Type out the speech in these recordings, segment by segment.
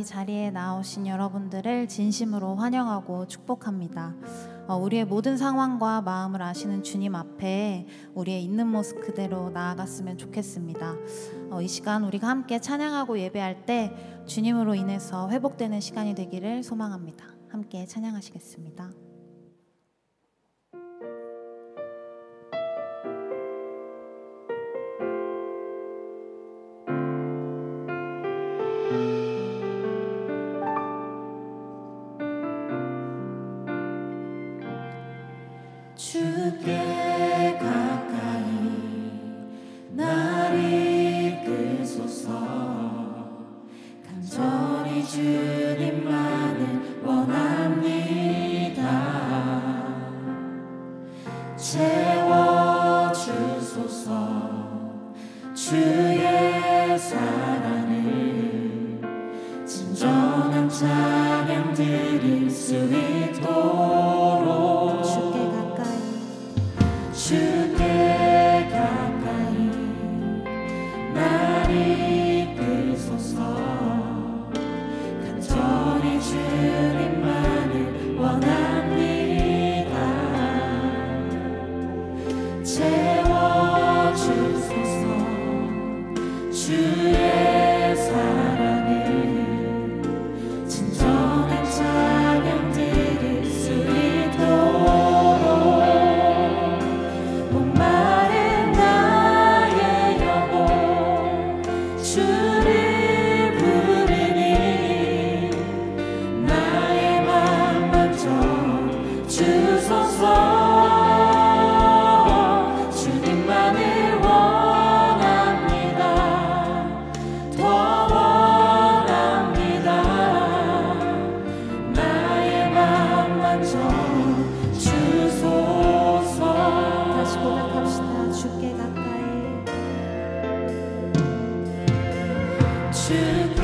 이 자리에 나오신 여러분들을 진심으로 환영하고 축복합니다. 우리의 모든 상황과 마음을 아시는 주님 앞에 우리의 있는 모습 그대로 나아갔으면 좋겠습니다. 이 시간 우리가 함께 찬양하고 예배할 때 주님으로 인해서 회복되는 시간이 되기를 소망합니다. 함께 찬양하시겠습니다. 주께 가까이 날 이끄소서. 간절히 주님만을 원합니다. 채워주소서. 주의 사랑을 진정한 찬양 드릴 수 있도록 주께 가까이 날 이끄소서. 간절히 주님만을 원합니다. 채워주소서. 주의 사랑을 진정한 찬양 드릴 수 있도록 목마른 나의 영혼 주를 부르니 나의 맘 먼저 주소서. 주님만을 원합니다. 더 원합니다. 나의 맘 먼저 주소서. 다시 고백합시다. 주께 가까이 주께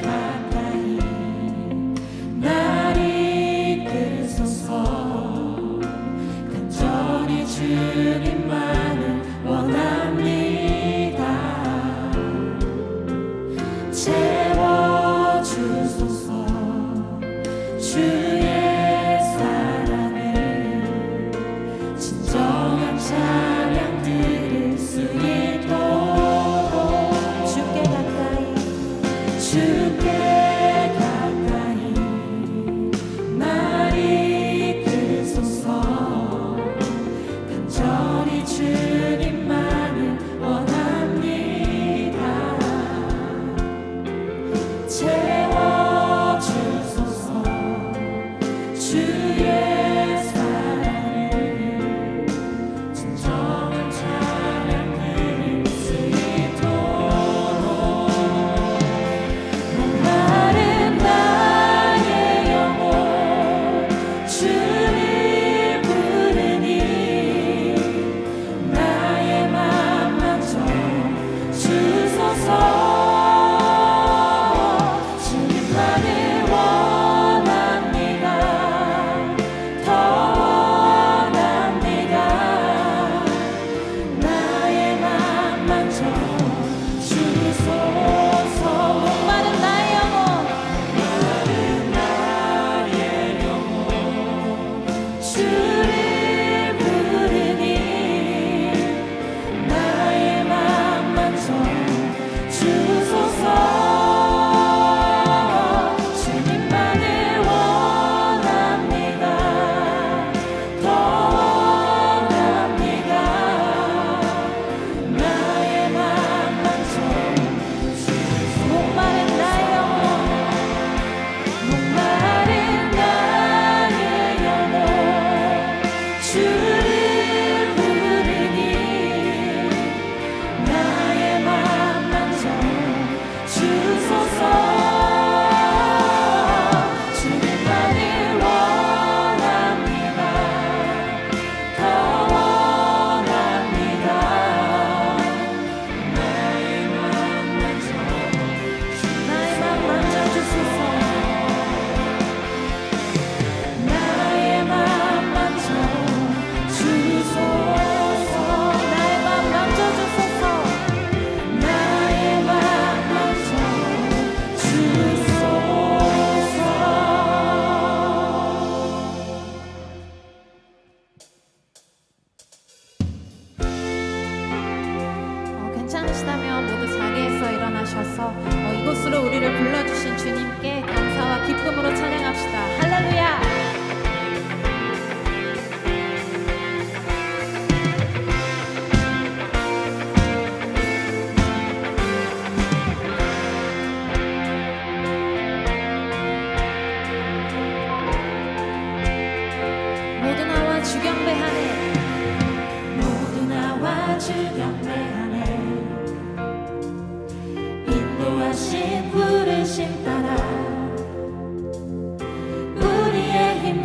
가까이 날 이끄소서.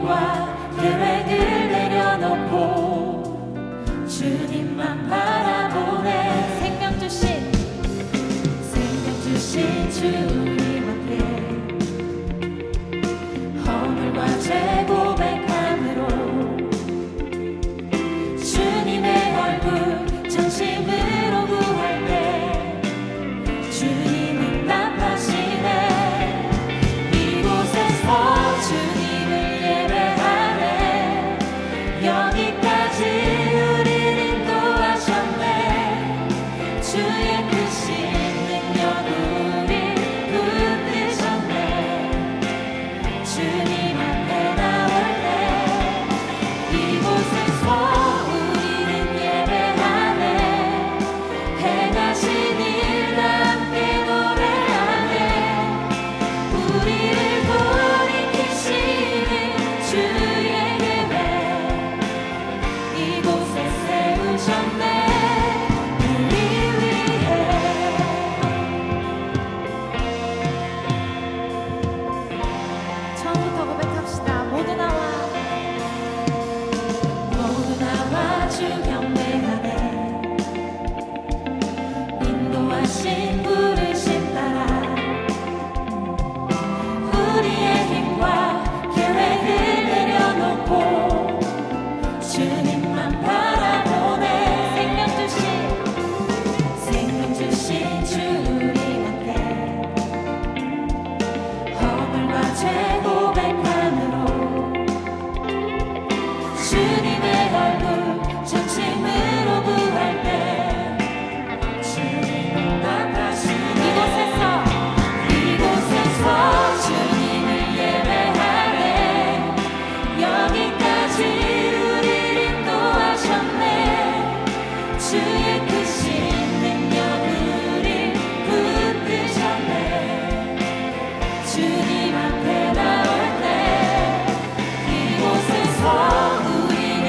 힘과 계획을 내려놓고 주님만 바라보네. 생명 주신 주님 앞에 허물과 죄 고백함으로 주님의 얼굴 전심으로 구할 때 주님은 나타나시네. 이곳에서 주님을 예배하네. 여기까지 우리를 인도하셨네. 주의 크신 능력 우리 붙드셨네. 주님 앞에 나올 때 이곳에서 우리는 예배하네. 행하신 일 함께 노래하네. 우리를 돌이키시는 주의 계획 이곳에 세우셨네. 우리 위해 처음부터 고백합시다. 모두 나와 주 경배하네. 인도하신 부르심 따라 우리의 힘과 계획을 내려놓고 주님만 바라보네. 생명 주신 주님 앞에 허물과 죄 고백함으로 주님의 얼굴 전심으로 구할 때 주님은 나타나시네. 이곳에서 주님을 예배하네. 여기까지 우리를 인도하셨네. 주의 크신 능력 우리 붙드셨네. 주님 앞에 나올 때 이곳에서 우리는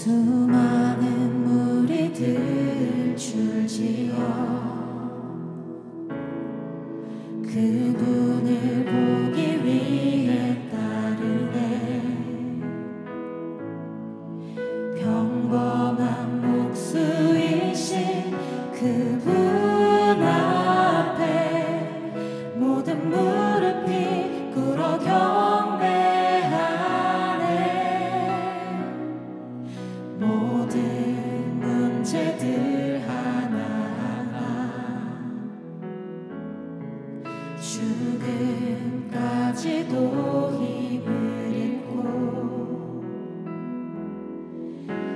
수많은 무리들 줄지어 그분을 보기 위해 따르네. 평범한 목수이신 그분 앞에 모든 무릎이 꿇어 경배하네. 모든 문제들 하나하나 죽음까지도 힘을 잃고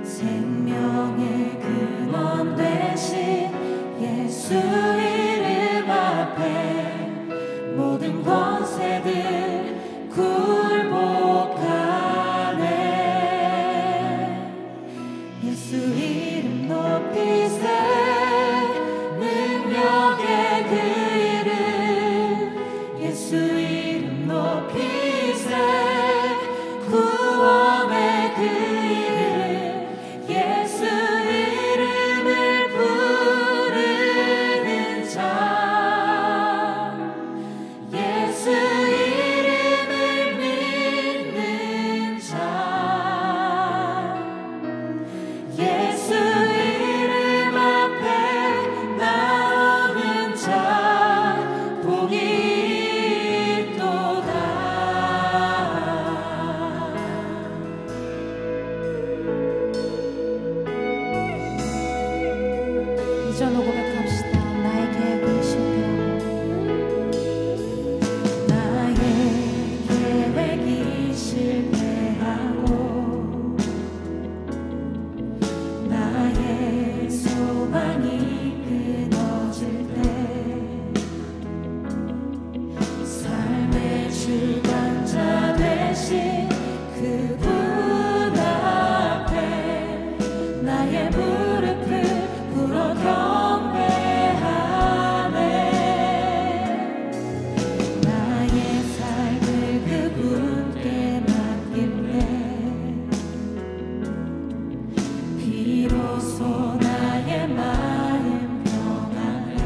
생명의 근원 되신 예수 이름 앞에 모든 권세들 굴복하네. 예수 이름 높이세. 능력의 그 이름 예수 이름 높이세. 구원의 그 이름 예수 이름을 부르는 자 1절로 고백합시다. 나의 계획이 실패하고 나의 계획이 실패하고 나의 소망이 끊어질 때 삶의 주관자 되신 그분 앞에 나의 무릎을 꿇어 경배하네. 나의 삶을 그분께 맡길 때 비로소 나의 마음 평안해.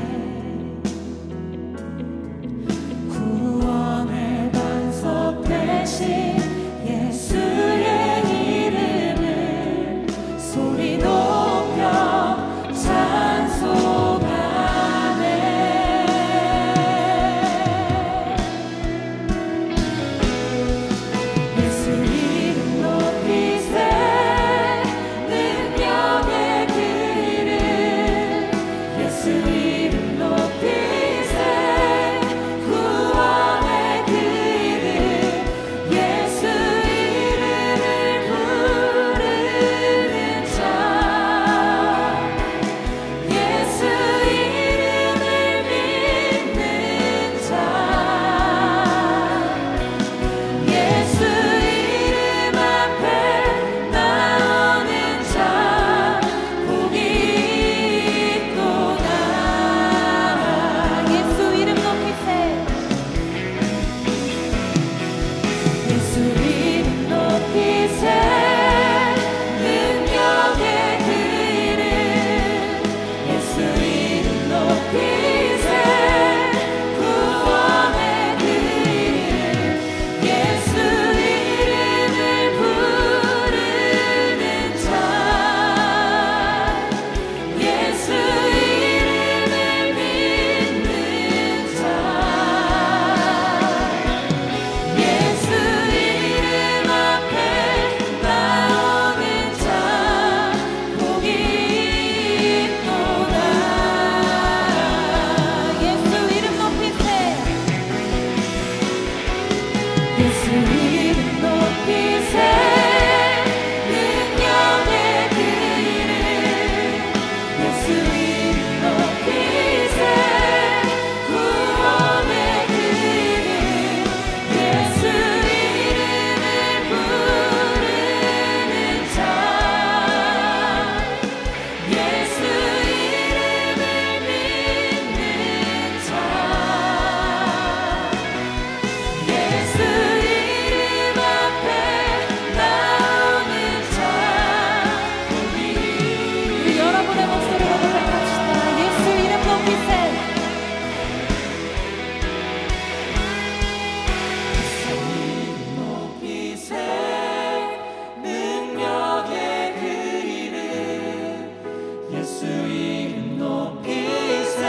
구원의 반석 되신 예수의 이름을 소리 높여 찬송하네. 예수 이름 높이세. 능력의 그 이름 예수 이름 높이세. 구원의 그 이름 예수 이름을 부르는 자 예수 이름을 믿는 자 예수 이름 앞에 나오는 자 복이 있도다. 예수 이름 높이세. 예수 이름 높이세. 능력의 그 이름 예수 이름 높이세. 구원의 그 이름 예수 이름을 부르는 자 예수 이름을 믿는 자 예수 이름 앞에 나오는 자 복이 있도다. 예수 이름 높이세. 예수 이름 높이세. 능력의 그 이름 예수 이름 높이세. 구원의 그 이름 예수 이름을 부르는 자 예수 이름을 믿는 자 예수 이름 앞에 나오는 자 우리 여러분의 목소리로 고백합시다. 예수 이름 높이세. 높이세. 능력의 그 이름 예수 이름 높이세.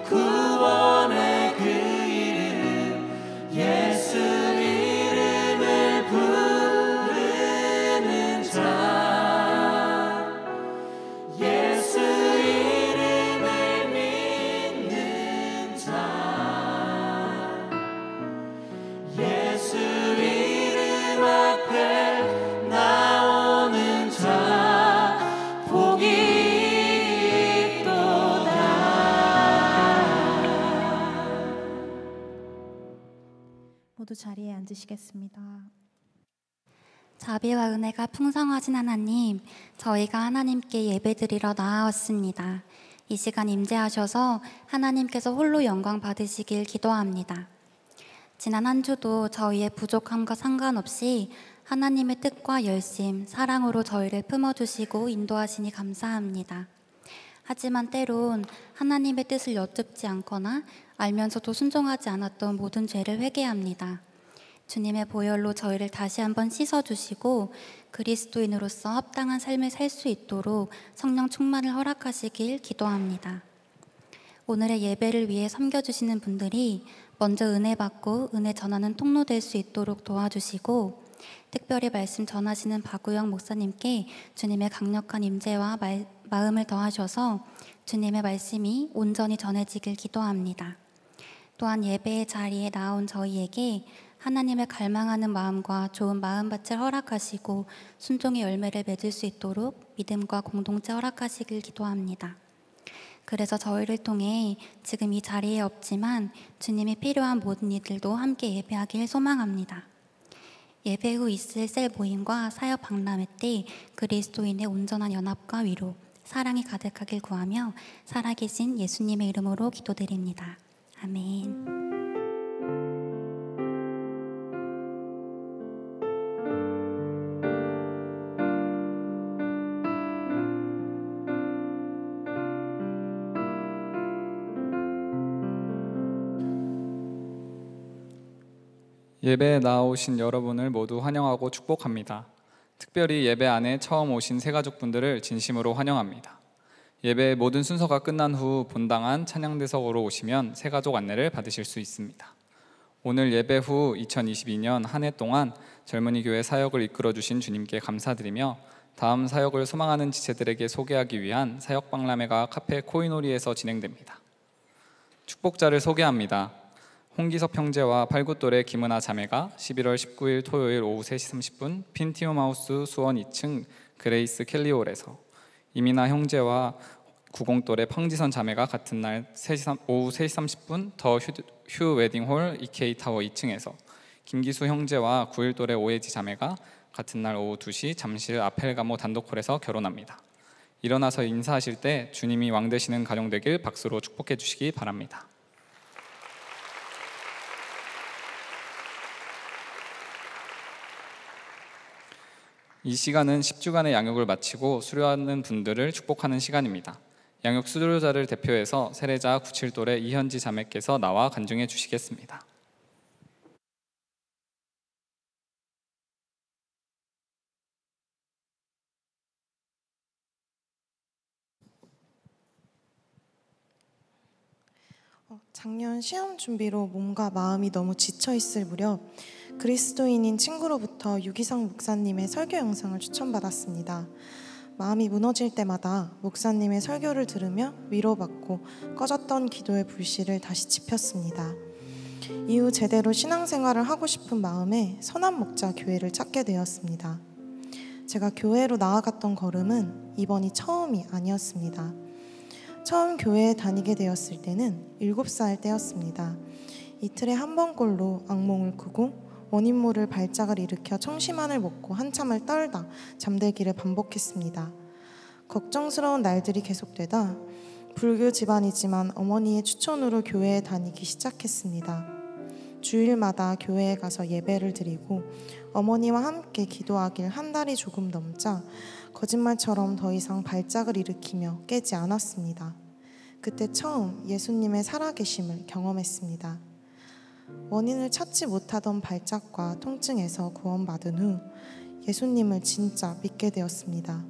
구원의 그 이름 예수 이름을 부르는 자 예수 이름을 믿는 자 예수 이름 앞에 나오는 자 복이 있도다. 모두 자리에 앉으시겠습니다. 자비와 은혜가 풍성하신 하나님, 저희가 하나님께 예배드리러 나아왔습니다. 이 시간 임재하셔서 하나님께서 홀로 영광 받으시길 기도합니다. 지난 한 주도 저희의 부족함과 상관없이 하나님의 뜻과 열심, 사랑으로 저희를 품어주시고 인도하시니 감사합니다. 하지만 때론 하나님의 뜻을 여쭙지 않거나 알면서도 순종하지 않았던 모든 죄를 회개합니다. 주님의 보혈로 저희를 다시 한번 씻어주시고 그리스도인으로서 합당한 삶을 살 수 있도록 성령 충만을 허락하시길 기도합니다. 오늘의 예배를 위해 섬겨주시는 분들이 먼저 은혜 받고 은혜 전하는 통로 될 수 있도록 도와주시고, 특별히 말씀 전하시는 박우영 목사님께 주님의 강력한 임재와 마음을 더하셔서 주님의 말씀이 온전히 전해지길 기도합니다. 또한 예배의 자리에 나온 저희에게 하나님을 갈망하는 마음과 좋은 마음밭을 허락하시고 순종의 열매를 맺을 수 있도록 믿음과 공동체 허락하시길 기도합니다. 그래서 저희를 통해 지금 이 자리에 없지만 주님이 필요한 모든 이들도 함께 예배하길 소망합니다. 예배 후 있을 셀 모임과 사역 박람회 때 그리스도인의 온전한 연합과 위로, 사랑이 가득하길 구하며 살아계신 예수님의 이름으로 기도드립니다. 아멘. 예배에 나오신 여러분을 모두 환영하고 축복합니다. 특별히 예배 안에 처음 오신 새가족분들을 진심으로 환영합니다. 예배의 모든 순서가 끝난 후 본당안 찬양대석으로 오시면 새가족 안내를 받으실 수 있습니다. 오늘 예배 후 2022년 한 해 동안 젊은이 교회 사역을 이끌어주신 주님께 감사드리며 다음 사역을 소망하는 지체들에게 소개하기 위한 사역 박람회가 카페 코이노리에서 진행됩니다. 축복자를 소개합니다. 홍기섭 형제와 89돌의 김은아 자매가 11월 19일 토요일 오후 3시 30분 핀티움하우스 수원 2층 그레이스 켈리홀에서, 이민아 형제와 90돌의 펑지선 자매가 같은 날 오후 3시 30분 더 휴 웨딩홀 EK타워 2층에서, 김기수 형제와 91돌의 오해지 자매가 같은 날 오후 2시 잠실 아펠가모 단독홀에서 결혼합니다. 일어나서 인사하실 때 주님이 왕 되시는 가정 되길 박수로 축복해 주시기 바랍니다. 이 시간은 10주간의 양육을 마치고 수료하는 분들을 축복하는 시간입니다. 양육 수료자를 대표해서 세례자 97돌의 이현지 자매께서 나와 간증해 주시겠습니다. 작년 시험 준비로 몸과 마음이 너무 지쳐있을 무렵 그리스도인인 친구로부터 유기성 목사님의 설교 영상을 추천받았습니다. 마음이 무너질 때마다 목사님의 설교를 들으며 위로받고 꺼졌던 기도의 불씨를 다시 지폈습니다. 이후 제대로 신앙생활을 하고 싶은 마음에 선한 목자 교회를 찾게 되었습니다. 제가 교회로 나아갔던 걸음은 이번이 처음이 아니었습니다. 처음 교회에 다니게 되었을 때는 7살 때였습니다. 이틀에 한 번꼴로 악몽을 꾸고 원인 모를 발작을 일으켜 청심환을 먹고 한참을 떨다 잠들기를 반복했습니다. 걱정스러운 날들이 계속되다 불교 집안이지만 어머니의 추천으로 교회에 다니기 시작했습니다. 주일마다 교회에 가서 예배를 드리고 어머니와 함께 기도하길 한 달이 조금 넘자 거짓말처럼 더 이상 발작을 일으키며 깨지 않았습니다. 그때 처음 예수님의 살아계심을 경험했습니다. 원인을 찾지 못하던 발작과 통증에서 구원받은 후 예수님을 진짜 믿게 되었습니다.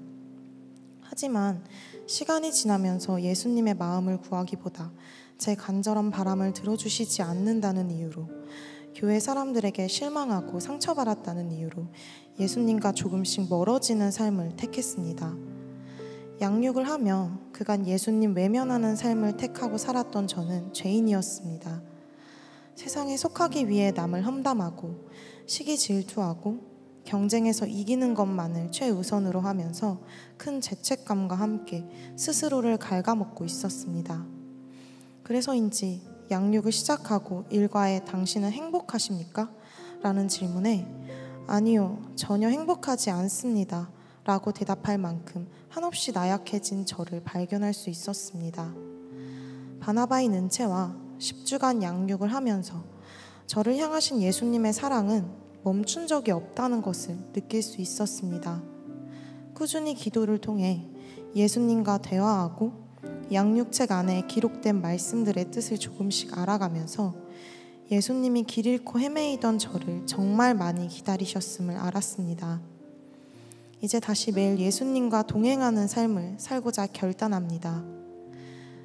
하지만 시간이 지나면서 예수님의 마음을 구하기보다 제 간절한 바람을 들어주시지 않는다는 이유로, 교회 사람들에게 실망하고 상처받았다는 이유로 예수님과 조금씩 멀어지는 삶을 택했습니다. 양육을 하며 그간 예수님 외면하는 삶을 택하고 살았던 저는 죄인이었습니다. 세상에 속하기 위해 남을 험담하고 시기 질투하고 경쟁에서 이기는 것만을 최우선으로 하면서 큰 죄책감과 함께 스스로를 갉아먹고 있었습니다. 그래서인지 양육을 시작하고 일과에 당신은 행복하십니까? 라는 질문에 아니요, 전혀 행복하지 않습니다 라고 대답할 만큼 한없이 나약해진 저를 발견할 수 있었습니다. 바나바인 은채와 10주간 양육을 하면서 저를 향하신 예수님의 사랑은 멈춘 적이 없다는 것을 느낄 수 있었습니다. 꾸준히 기도를 통해 예수님과 대화하고 양육책 안에 기록된 말씀들의 뜻을 조금씩 알아가면서 예수님이 길 잃고 헤매이던 저를 정말 많이 기다리셨음을 알았습니다. 이제 다시 매일 예수님과 동행하는 삶을 살고자 결단합니다.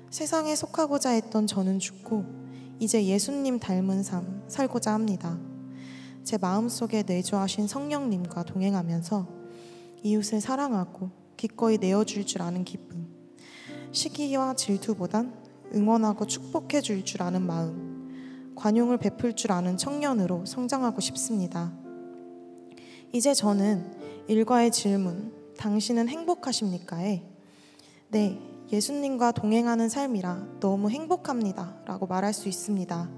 세상에 속하고자 했던 저는 죽고 이제 예수님 닮은 삶 살고자 합니다. 제 마음속에 내주하신 성령님과 동행하면서 이웃을 사랑하고 기꺼이 내어줄 줄 아는 기쁨, 시기와 질투보단 응원하고 축복해 줄 줄 아는 마음, 관용을 베풀 줄 아는 청년으로 성장하고 싶습니다. 이제 저는 일과의 질문, 당신은 행복하십니까?에 네, 예수님과 동행하는 삶이라 너무 행복합니다 라고 말할 수 있습니다.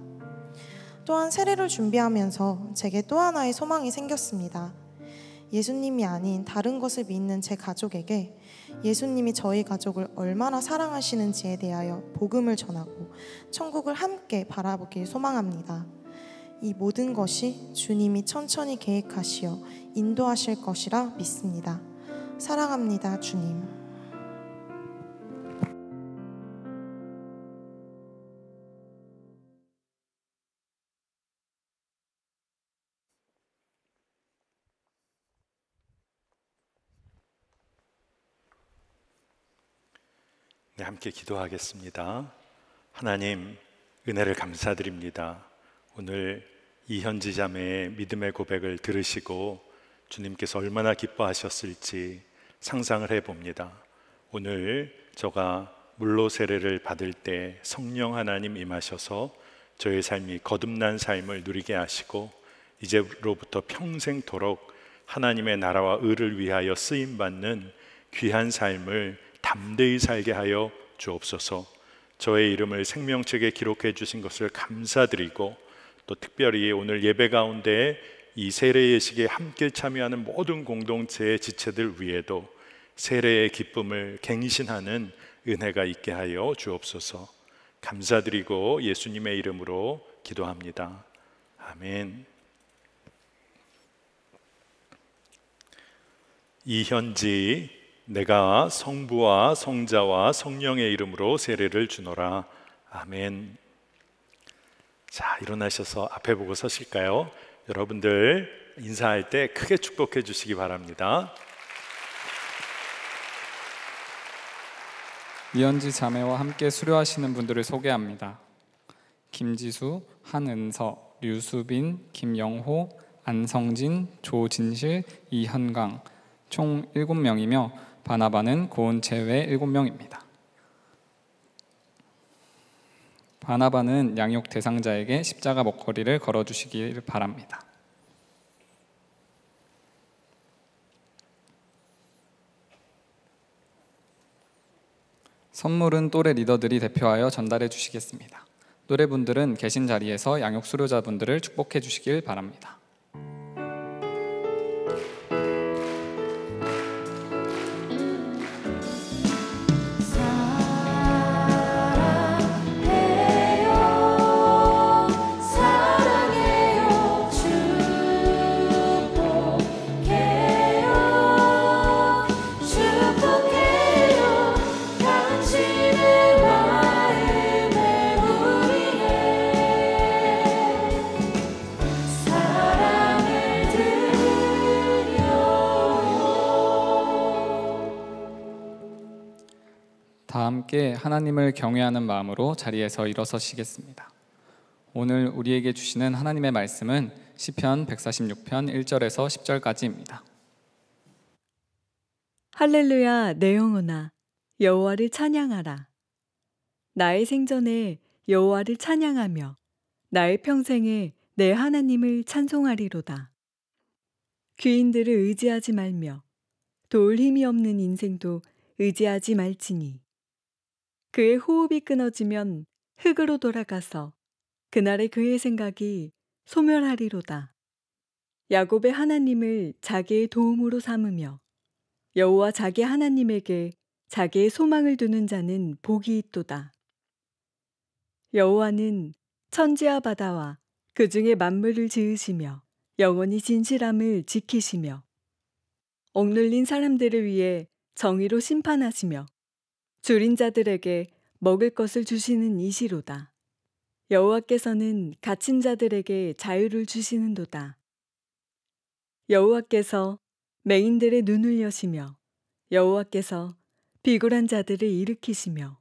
또한 세례를 준비하면서 제게 또 하나의 소망이 생겼습니다. 예수님이 아닌 다른 것을 믿는 제 가족에게 예수님이 저희 가족을 얼마나 사랑하시는지에 대하여 복음을 전하고 천국을 함께 바라보길 소망합니다. 이 모든 것이 주님이 천천히 계획하시어 인도하실 것이라 믿습니다. 사랑합니다, 주님. 네, 함께 기도하겠습니다. 하나님, 은혜를 감사드립니다. 오늘 이현지 자매의 믿음의 고백을 들으시고 주님께서 얼마나 기뻐하셨을지 상상을 해봅니다. 오늘 저가 물로 세례를 받을 때 성령 하나님 임하셔서 저의 삶이 거듭난 삶을 누리게 하시고 이제로부터 평생토록 하나님의 나라와 의를 위하여 쓰임받는 귀한 삶을 담대히 살게 하여 주옵소서. 저의 이름을 생명책에 기록해 주신 것을 감사드리고 또 특별히 오늘 예배 가운데 이 세례 예식에 함께 참여하는 모든 공동체의 지체들 위에도 세례의 기쁨을 갱신하는 은혜가 있게 하여 주옵소서. 감사드리고 예수님의 이름으로 기도합니다. 아멘. 이현지, 내가 성부와 성자와 성령의 이름으로 세례를 주노라. 아멘. 자, 일어나셔서 앞에 보고 서실까요? 여러분들 인사할 때 크게 축복해 주시기 바랍니다. 이현지 자매와 함께 수료하시는 분들을 소개합니다. 김지수, 한은서, 류수빈, 김영호, 안성진, 조진실, 이현강 총 7명이며 바나바는 고은 제외 7명입니다. 바나바는 양육 대상자에게 십자가 목걸이를 걸어주시길 바랍니다. 선물은 또래 리더들이 대표하여 전달해 주시겠습니다. 또래분들은 계신 자리에서 양육 수료자분들을 축복해 주시길 바랍니다. 다 함께 하나님을 경외하는 마음으로 자리에서 일어서시겠습니다. 오늘 우리에게 주시는 하나님의 말씀은 시편 146편 1절에서 10절까지입니다. 할렐루야, 내 영혼아, 여호와를 찬양하라. 나의 생전에 여호와를 찬양하며 나의 평생에 내 하나님을 찬송하리로다. 귀인들을 의지하지 말며 도울 힘이 없는 인생도 의지하지 말지니 그의 호흡이 끊어지면 흙으로 돌아가서 그날의 그의 생각이 소멸하리로다. 야곱의 하나님을 자기의 도움으로 삼으며 여호와 자기 하나님에게 자기의 소망을 두는 자는 복이 있도다. 여호와는 천지와 바다와 그 중에 만물을 지으시며 영원히 진실함을 지키시며 억눌린 사람들을 위해 정의로 심판하시며 줄인 자들에게 먹을 것을 주시는 이시로다. 여호와께서는 갇힌 자들에게 자유를 주시는도다. 여호와께서 맹인들의 눈을 여시며 여호와께서 비굴한 자들을 일으키시며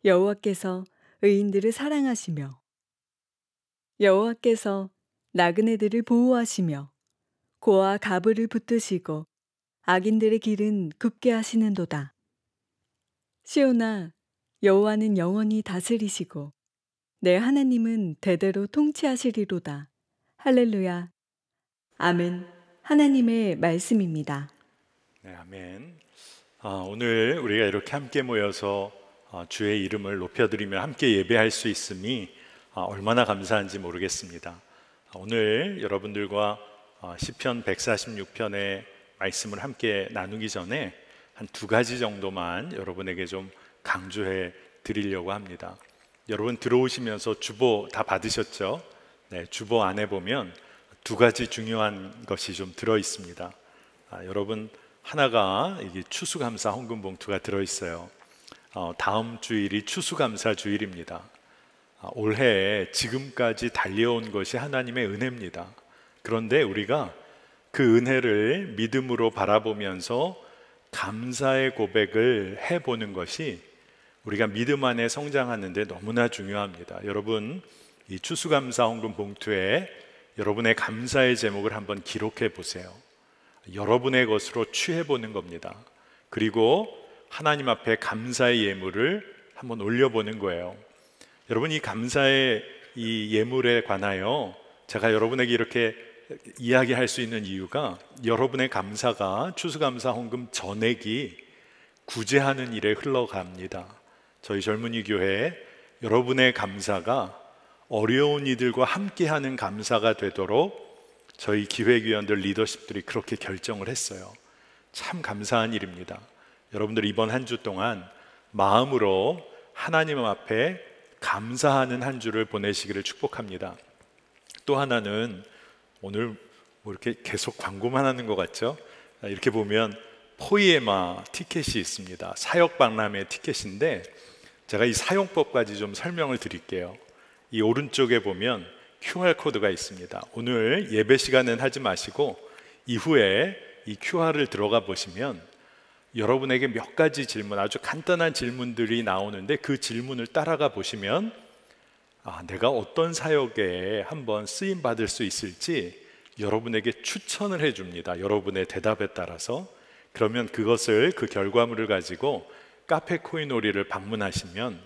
여호와께서 의인들을 사랑하시며 여호와께서 나그네들을 보호하시며 고아 가부를 붙드시고 악인들의 길은 굽게 하시는도다. 시온아, 여호와는 영원히 다스리시고 내 하나님은 대대로 통치하시리로다. 할렐루야. 아멘. 하나님의 말씀입니다. 네, 아멘. 오늘 우리가 이렇게 함께 모여서 주의 이름을 높여드리며 함께 예배할 수 있음이 얼마나 감사한지 모르겠습니다. 오늘 여러분들과 시편 146편의 말씀을 함께 나누기 전에 한 두 가지 정도만 여러분에게 좀 강조해 드리려고 합니다. 여러분 들어오시면서 주보 다 받으셨죠? 네, 주보 안에 보면 두 가지 중요한 것이 좀 들어 있습니다. 여러분, 하나가 이게 추수감사 헌금 봉투가 들어 있어요. 다음 주일이 추수감사 주일입니다. 올해 지금까지 달려온 것이 하나님의 은혜입니다. 그런데 우리가 그 은혜를 믿음으로 바라보면서 감사의 고백을 해보는 것이 우리가 믿음 안에 성장하는데 너무나 중요합니다. 여러분, 이 추수감사 헌금 봉투에 여러분의 감사의 제목을 한번 기록해 보세요. 여러분의 것으로 취해보는 겁니다. 그리고 하나님 앞에 감사의 예물을 한번 올려보는 거예요. 여러분, 이 감사의 이 예물에 관하여 제가 여러분에게 이렇게 이야기할 수 있는 이유가 여러분의 감사가 추수감사 헌금 전액이 구제하는 일에 흘러갑니다. 저희 젊은이 교회에 여러분의 감사가 어려운 이들과 함께하는 감사가 되도록 저희 기획위원들 리더십들이 그렇게 결정을 했어요. 참 감사한 일입니다. 여러분들 이번 한 주 동안 마음으로 하나님 앞에 감사하는 한 주를 보내시기를 축복합니다. 또 하나는 오늘 뭐 이렇게 계속 광고만 하는 것 같죠? 이렇게 보면 포이에마 티켓이 있습니다. 사역박람회 티켓인데 제가 이 사용법까지 좀 설명을 드릴게요. 이 오른쪽에 보면 QR코드가 있습니다. 오늘 예배 시간은 하지 마시고 이후에 이 QR을 들어가 보시면 여러분에게 몇 가지 질문, 아주 간단한 질문들이 나오는데 그 질문을 따라가 보시면 내가 어떤 사역에 한번 쓰임 받을 수 있을지 여러분에게 추천을 해줍니다. 여러분의 대답에 따라서. 그러면 그것을, 그 결과물을 가지고 카페 코이노리를 방문하시면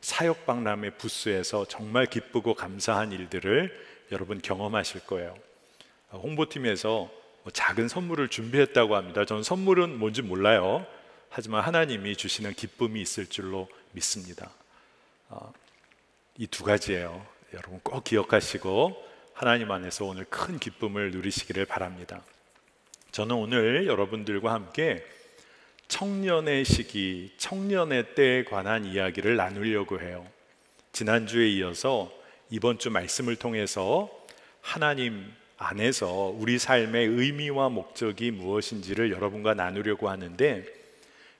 사역박람회 부스에서 정말 기쁘고 감사한 일들을 여러분 경험하실 거예요. 홍보팀에서 작은 선물을 준비했다고 합니다. 저는 선물은 뭔지 몰라요. 하지만 하나님이 주시는 기쁨이 있을 줄로 믿습니다. 이 두 가지예요. 여러분 꼭 기억하시고 하나님 안에서 오늘 큰 기쁨을 누리시기를 바랍니다. 저는 오늘 여러분들과 함께 청년의 시기, 청년의 때에 관한 이야기를 나누려고 해요. 지난주에 이어서 이번 주 말씀을 통해서 하나님 안에서 우리 삶의 의미와 목적이 무엇인지를 여러분과 나누려고 하는데,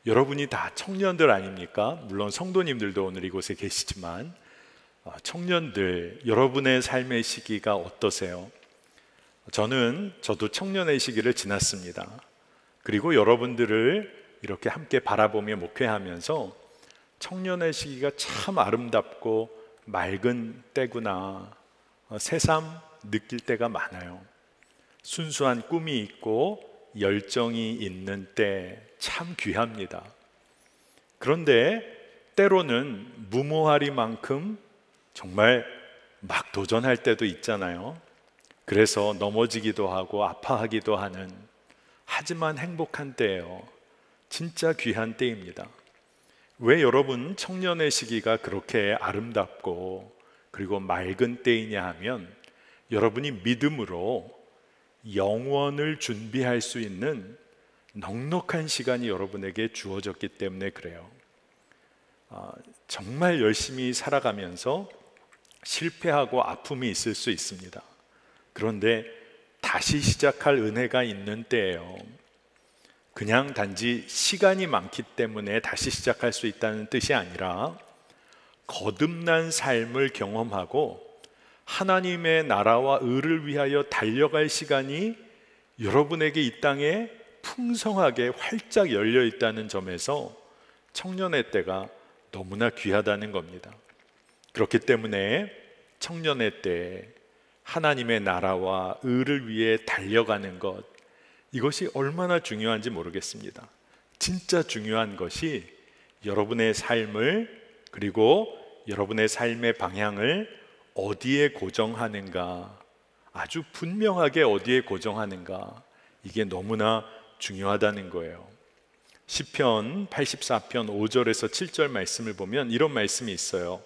여러분이 다 청년들 아닙니까? 물론 성도님들도 오늘 이곳에 계시지만 청년들, 여러분의 삶의 시기가 어떠세요? 저도 청년의 시기를 지났습니다. 그리고 여러분들을 이렇게 함께 바라보며 목회하면서 청년의 시기가 참 아름답고 맑은 때구나 새삼 느낄 때가 많아요. 순수한 꿈이 있고 열정이 있는 때 참 귀합니다. 그런데 때로는 무모하리만큼 정말 막 도전할 때도 있잖아요. 그래서 넘어지기도 하고 아파하기도 하는, 하지만 행복한 때예요. 진짜 귀한 때입니다. 왜 여러분 청년의 시기가 그렇게 아름답고 그리고 맑은 때이냐 하면, 여러분이 믿음으로 영원을 준비할 수 있는 넉넉한 시간이 여러분에게 주어졌기 때문에 그래요. 정말 열심히 살아가면서 실패하고 아픔이 있을 수 있습니다. 그런데 다시 시작할 은혜가 있는 때예요. 그냥 단지 시간이 많기 때문에 다시 시작할 수 있다는 뜻이 아니라 거듭난 삶을 경험하고 하나님의 나라와 의를 위하여 달려갈 시간이 여러분에게 이 땅에 풍성하게 활짝 열려 있다는 점에서 청년의 때가 너무나 귀하다는 겁니다. 그렇기 때문에 청년의 때 하나님의 나라와 의를 위해 달려가는 것, 이것이 얼마나 중요한지 모르겠습니다. 진짜 중요한 것이 여러분의 삶을, 그리고 여러분의 삶의 방향을 어디에 고정하는가, 아주 분명하게 어디에 고정하는가, 이게 너무나 중요하다는 거예요. 시편 84편 5절에서 7절 말씀을 보면 이런 말씀이 있어요.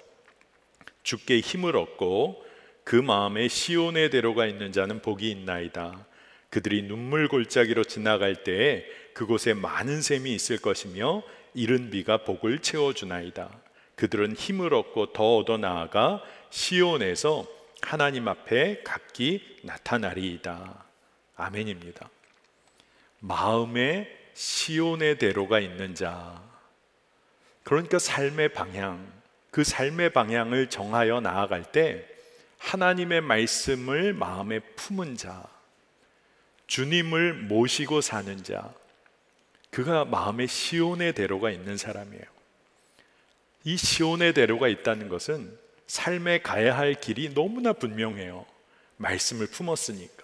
주께 힘을 얻고 그 마음에 시온의 대로가 있는 자는 복이 있나이다. 그들이 눈물 골짜기로 지나갈 때에 그곳에 많은 샘이 있을 것이며 이른 비가 복을 채워주나이다. 그들은 힘을 얻고 더 얻어 나아가 시온에서 하나님 앞에 각기 나타나리이다. 아멘입니다. 마음에 시온의 대로가 있는 자, 그러니까 삶의 방향, 그 삶의 방향을 정하여 나아갈 때 하나님의 말씀을 마음에 품은 자, 주님을 모시고 사는 자, 그가 마음에 시온의 대로가 있는 사람이에요. 이 시온의 대로가 있다는 것은 삶에 가야 할 길이 너무나 분명해요. 말씀을 품었으니까.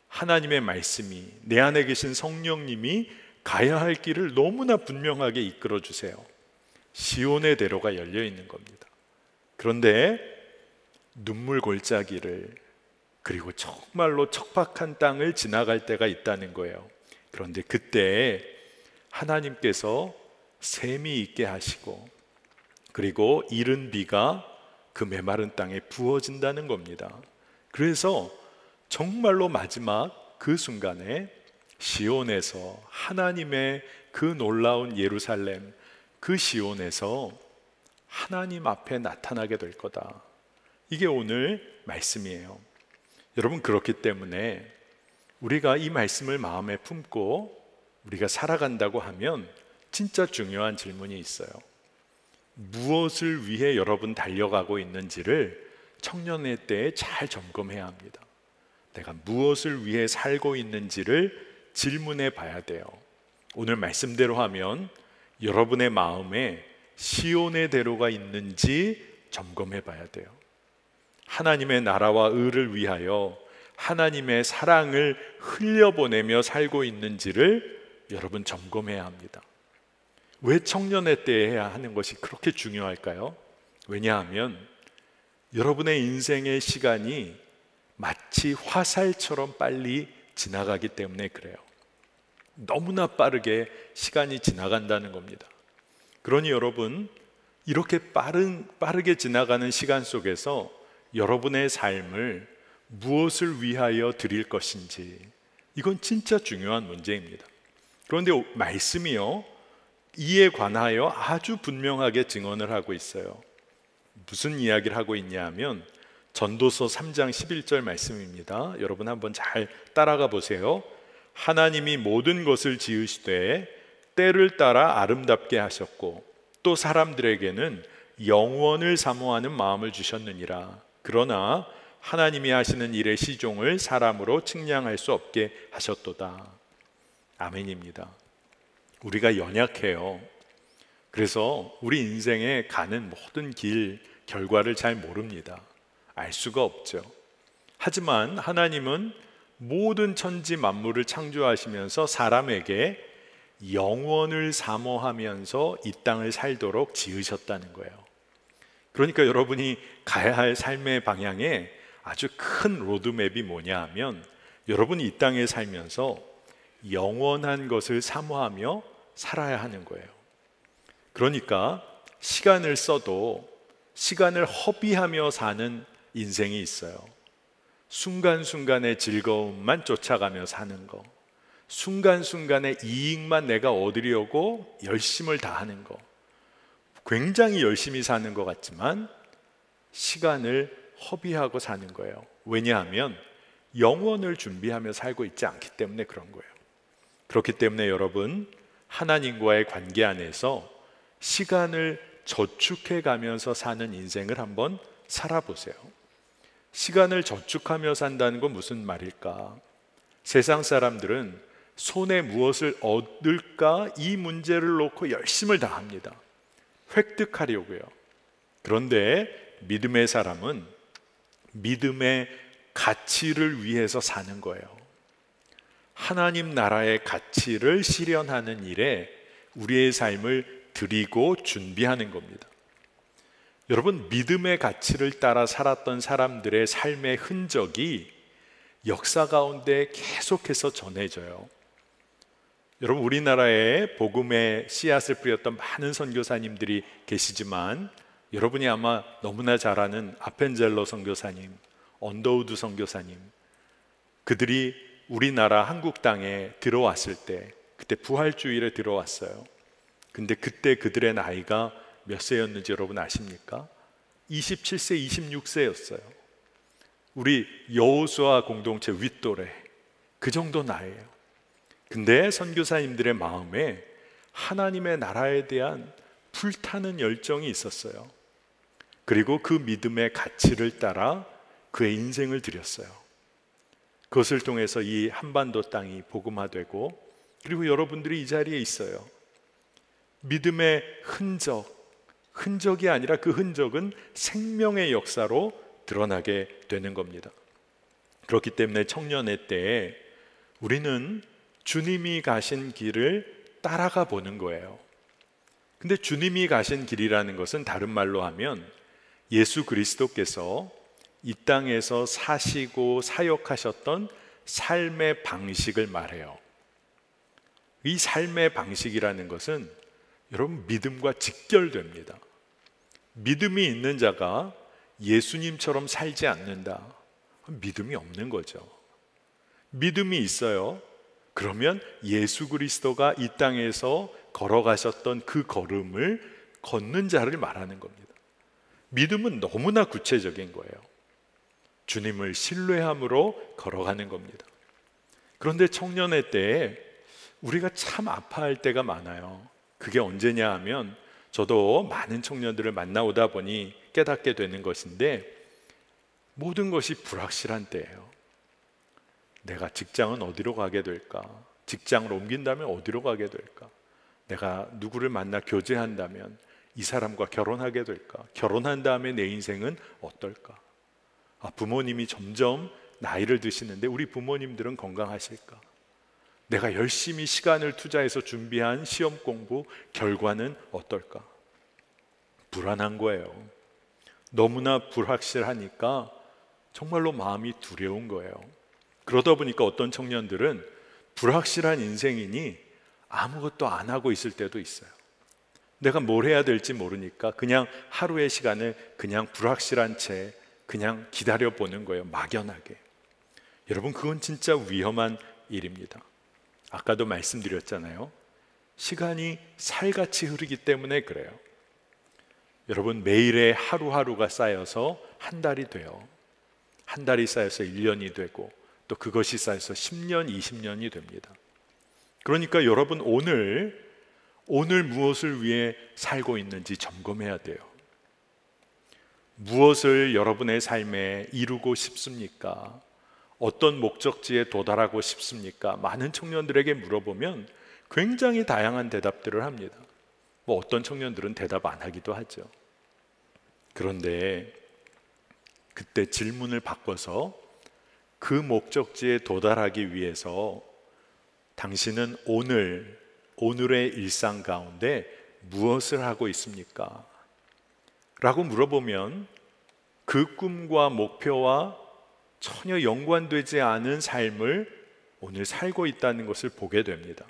하나님의 말씀이, 내 안에 계신 성령님이 가야 할 길을 너무나 분명하게 이끌어 주세요. 시온의 대로가 열려 있는 겁니다. 그런데 눈물 골짜기를, 그리고 정말로 척박한 땅을 지나갈 때가 있다는 거예요. 그런데 그때 하나님께서 샘이 있게 하시고, 그리고 이른 비가 그 메마른 땅에 부어진다는 겁니다. 그래서 정말로 마지막 그 순간에 시온에서, 하나님의 그 놀라운 예루살렘, 그 시온에서 하나님 앞에 나타나게 될 거다. 이게 오늘 말씀이에요. 여러분, 그렇기 때문에 우리가 이 말씀을 마음에 품고 우리가 살아간다고 하면 진짜 중요한 질문이 있어요. 무엇을 위해 여러분 달려가고 있는지를 청년의 때에 잘 점검해야 합니다. 내가 무엇을 위해 살고 있는지를 질문해 봐야 돼요. 오늘 말씀대로 하면 여러분의 마음에 시온의 대로가 있는지 점검해 봐야 돼요. 하나님의 나라와 의를 위하여 하나님의 사랑을 흘려보내며 살고 있는지를 여러분 점검해야 합니다. 왜 청년의 때에 해야 하는 것이 그렇게 중요할까요? 왜냐하면 여러분의 인생의 시간이 마치 화살처럼 빨리 지나가기 때문에 그래요. 너무나 빠르게 시간이 지나간다는 겁니다. 그러니 여러분, 이렇게 빠르게 지나가는 시간 속에서 여러분의 삶을 무엇을 위하여 드릴 것인지, 이건 진짜 중요한 문제입니다. 그런데 말씀이요, 이에 관하여 아주 분명하게 증언을 하고 있어요. 무슨 이야기를 하고 있냐 하면 전도서 3장 11절 말씀입니다. 여러분 한번 잘 따라가 보세요. 하나님이 모든 것을 지으시되 때를 따라 아름답게 하셨고 또 사람들에게는 영원을 사모하는 마음을 주셨느니라. 그러나 하나님이 하시는 일의 시종을 사람으로 측량할 수 없게 하셨도다. 아멘입니다. 우리가 연약해요. 그래서 우리 인생에 가는 모든 길, 결과를 잘 모릅니다. 알 수가 없죠. 하지만 하나님은 모든 천지 만물을 창조하시면서 사람에게 영원을 사모하면서 이 땅을 살도록 지으셨다는 거예요. 그러니까 여러분이 가야 할 삶의 방향에 아주 큰 로드맵이 뭐냐 하면, 여러분이 이 땅에 살면서 영원한 것을 사모하며 살아야 하는 거예요. 그러니까 시간을 써도 시간을 허비하며 사는 인생이 있어요. 순간순간의 즐거움만 쫓아가며 사는 거, 순간순간의 이익만 내가 얻으려고 열심을 다하는 거, 굉장히 열심히 사는 것 같지만 시간을 허비하고 사는 거예요. 왜냐하면 영원을 준비하며 살고 있지 않기 때문에 그런 거예요. 그렇기 때문에 여러분, 하나님과의 관계 안에서 시간을 저축해 가면서 사는 인생을 한번 살아보세요. 시간을 저축하며 산다는 건 무슨 말일까? 세상 사람들은 손에 무엇을 얻을까, 이 문제를 놓고 열심을 다합니다. 획득하려고요. 그런데 믿음의 사람은 믿음의 가치를 위해서 사는 거예요. 하나님 나라의 가치를 실현하는 일에 우리의 삶을 드리고 준비하는 겁니다. 여러분, 믿음의 가치를 따라 살았던 사람들의 삶의 흔적이 역사 가운데 계속해서 전해져요. 여러분, 우리나라에 복음의 씨앗을 뿌렸던 많은 선교사님들이 계시지만 여러분이 아마 너무나 잘 아는 아펜젤러 선교사님, 언더우드 선교사님, 그들이 우리나라 한국 땅에 들어왔을 때, 그때 부활주일에 들어왔어요. 근데 그때 그들의 나이가 몇 세였는지 여러분 아십니까? 27세, 26세였어요. 우리 여호수아 공동체 윗도래, 그 정도 나이예요. 근데 선교사님들의 마음에 하나님의 나라에 대한 불타는 열정이 있었어요. 그리고 그 믿음의 가치를 따라 그의 인생을 드렸어요. 그것을 통해서 이 한반도 땅이 복음화되고, 그리고 여러분들이 이 자리에 있어요. 믿음의 흔적이 아니라 그 흔적은 생명의 역사로 드러나게 되는 겁니다. 그렇기 때문에 청년의 때에 우리는 주님이 가신 길을 따라가 보는 거예요. 근데 주님이 가신 길이라는 것은 다른 말로 하면 예수 그리스도께서 이 땅에서 사시고 사역하셨던 삶의 방식을 말해요. 이 삶의 방식이라는 것은 여러분 믿음과 직결됩니다. 믿음이 있는 자가 예수님처럼 살지 않는다, 믿음이 없는 거죠. 믿음이 있어요. 그러면 예수 그리스도가 이 땅에서 걸어가셨던 그 걸음을 걷는 자를 말하는 겁니다. 믿음은 너무나 구체적인 거예요. 주님을 신뢰함으로 걸어가는 겁니다. 그런데 청년의 때에 우리가 참 아파할 때가 많아요. 그게 언제냐 하면, 저도 많은 청년들을 만나오다 보니 깨닫게 되는 것인데, 모든 것이 불확실한 때예요. 내가 직장은 어디로 가게 될까? 직장을 옮긴다면 어디로 가게 될까? 내가 누구를 만나 교제한다면 이 사람과 결혼하게 될까? 결혼한 다음에 내 인생은 어떨까? 부모님이 점점 나이를 드시는데 우리 부모님들은 건강하실까? 내가 열심히 시간을 투자해서 준비한 시험 공부 결과는 어떨까? 불안한 거예요. 너무나 불확실하니까 정말로 마음이 두려운 거예요. 그러다 보니까 어떤 청년들은 불확실한 인생이니 아무것도 안 하고 있을 때도 있어요. 내가 뭘 해야 될지 모르니까 그냥 하루의 시간을 그냥 불확실한 채 그냥 기다려보는 거예요. 막연하게. 여러분, 그건 진짜 위험한 일입니다. 아까도 말씀드렸잖아요. 시간이 살같이 흐르기 때문에 그래요. 여러분, 매일의 하루하루가 쌓여서 한 달이 돼요. 한 달이 쌓여서 1년이 되고, 또 그것이 쌓여서 10년, 20년이 됩니다. 그러니까 여러분, 오늘 무엇을 위해 살고 있는지 점검해야 돼요. 무엇을 여러분의 삶에 이루고 싶습니까? 어떤 목적지에 도달하고 싶습니까? 많은 청년들에게 물어보면 굉장히 다양한 대답들을 합니다. 어떤 청년들은 대답 안 하기도 하죠. 그런데 그때 질문을 바꿔서 그 목적지에 도달하기 위해서 당신은 오늘의 일상 가운데 무엇을 하고 있습니까? 라고 물어보면 그 꿈과 목표와 전혀 연관되지 않은 삶을 오늘 살고 있다는 것을 보게 됩니다.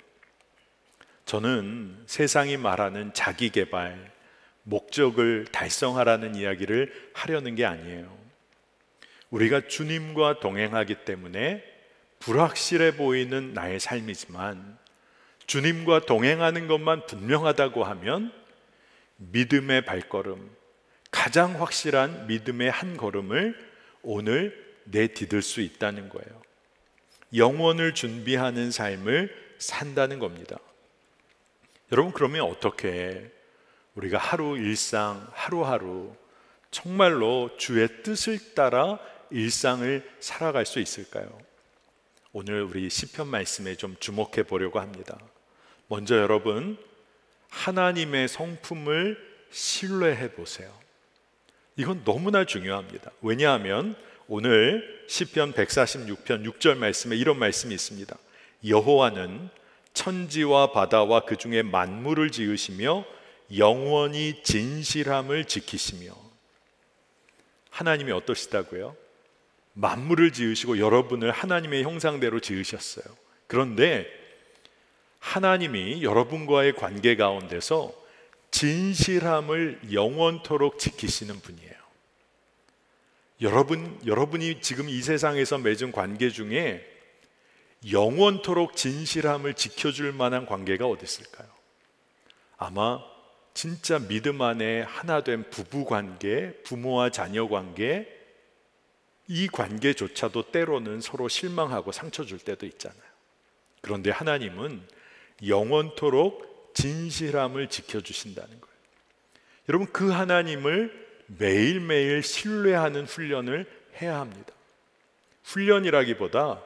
저는 세상이 말하는 자기개발, 목적을 달성하라는 이야기를 하려는 게 아니에요. 우리가 주님과 동행하기 때문에 불확실해 보이는 나의 삶이지만, 주님과 동행하는 것만 분명하다고 하면 믿음의 발걸음, 가장 확실한 믿음의 한 걸음을 오늘 내디딜 수 있다는 거예요. 영원을 준비하는 삶을 산다는 겁니다. 여러분, 그러면 어떻게 우리가 일상 하루하루 정말로 주의 뜻을 따라 일상을 살아갈 수 있을까요? 오늘 우리 시편 말씀에 좀 주목해 보려고 합니다. 먼저 여러분, 하나님의 성품을 신뢰해 보세요. 이건 너무나 중요합니다. 왜냐하면 오늘 시편 146편 6절 말씀에 이런 말씀이 있습니다. 여호와는 천지와 바다와 그 중에 만물을 지으시며 영원히 진실함을 지키시며. 하나님이 어떠시다고요? 만물을 지으시고 여러분을 하나님의 형상대로 지으셨어요. 그런데 하나님이 여러분과의 관계 가운데서 진실함을 영원토록 지키시는 분이에요. 여러분이 지금 이 세상에서 맺은 관계 중에 영원토록 진실함을 지켜줄 만한 관계가 어디 있을까요? 아마 진짜 믿음 안에 하나 된 부부 관계, 부모와 자녀 관계, 이 관계조차도 때로는 서로 실망하고 상처 줄 때도 있잖아요. 그런데 하나님은 영원토록 진실함을 지켜주신다는 거예요. 여러분, 그 하나님을 매일매일 신뢰하는 훈련을 해야 합니다. 훈련이라기보다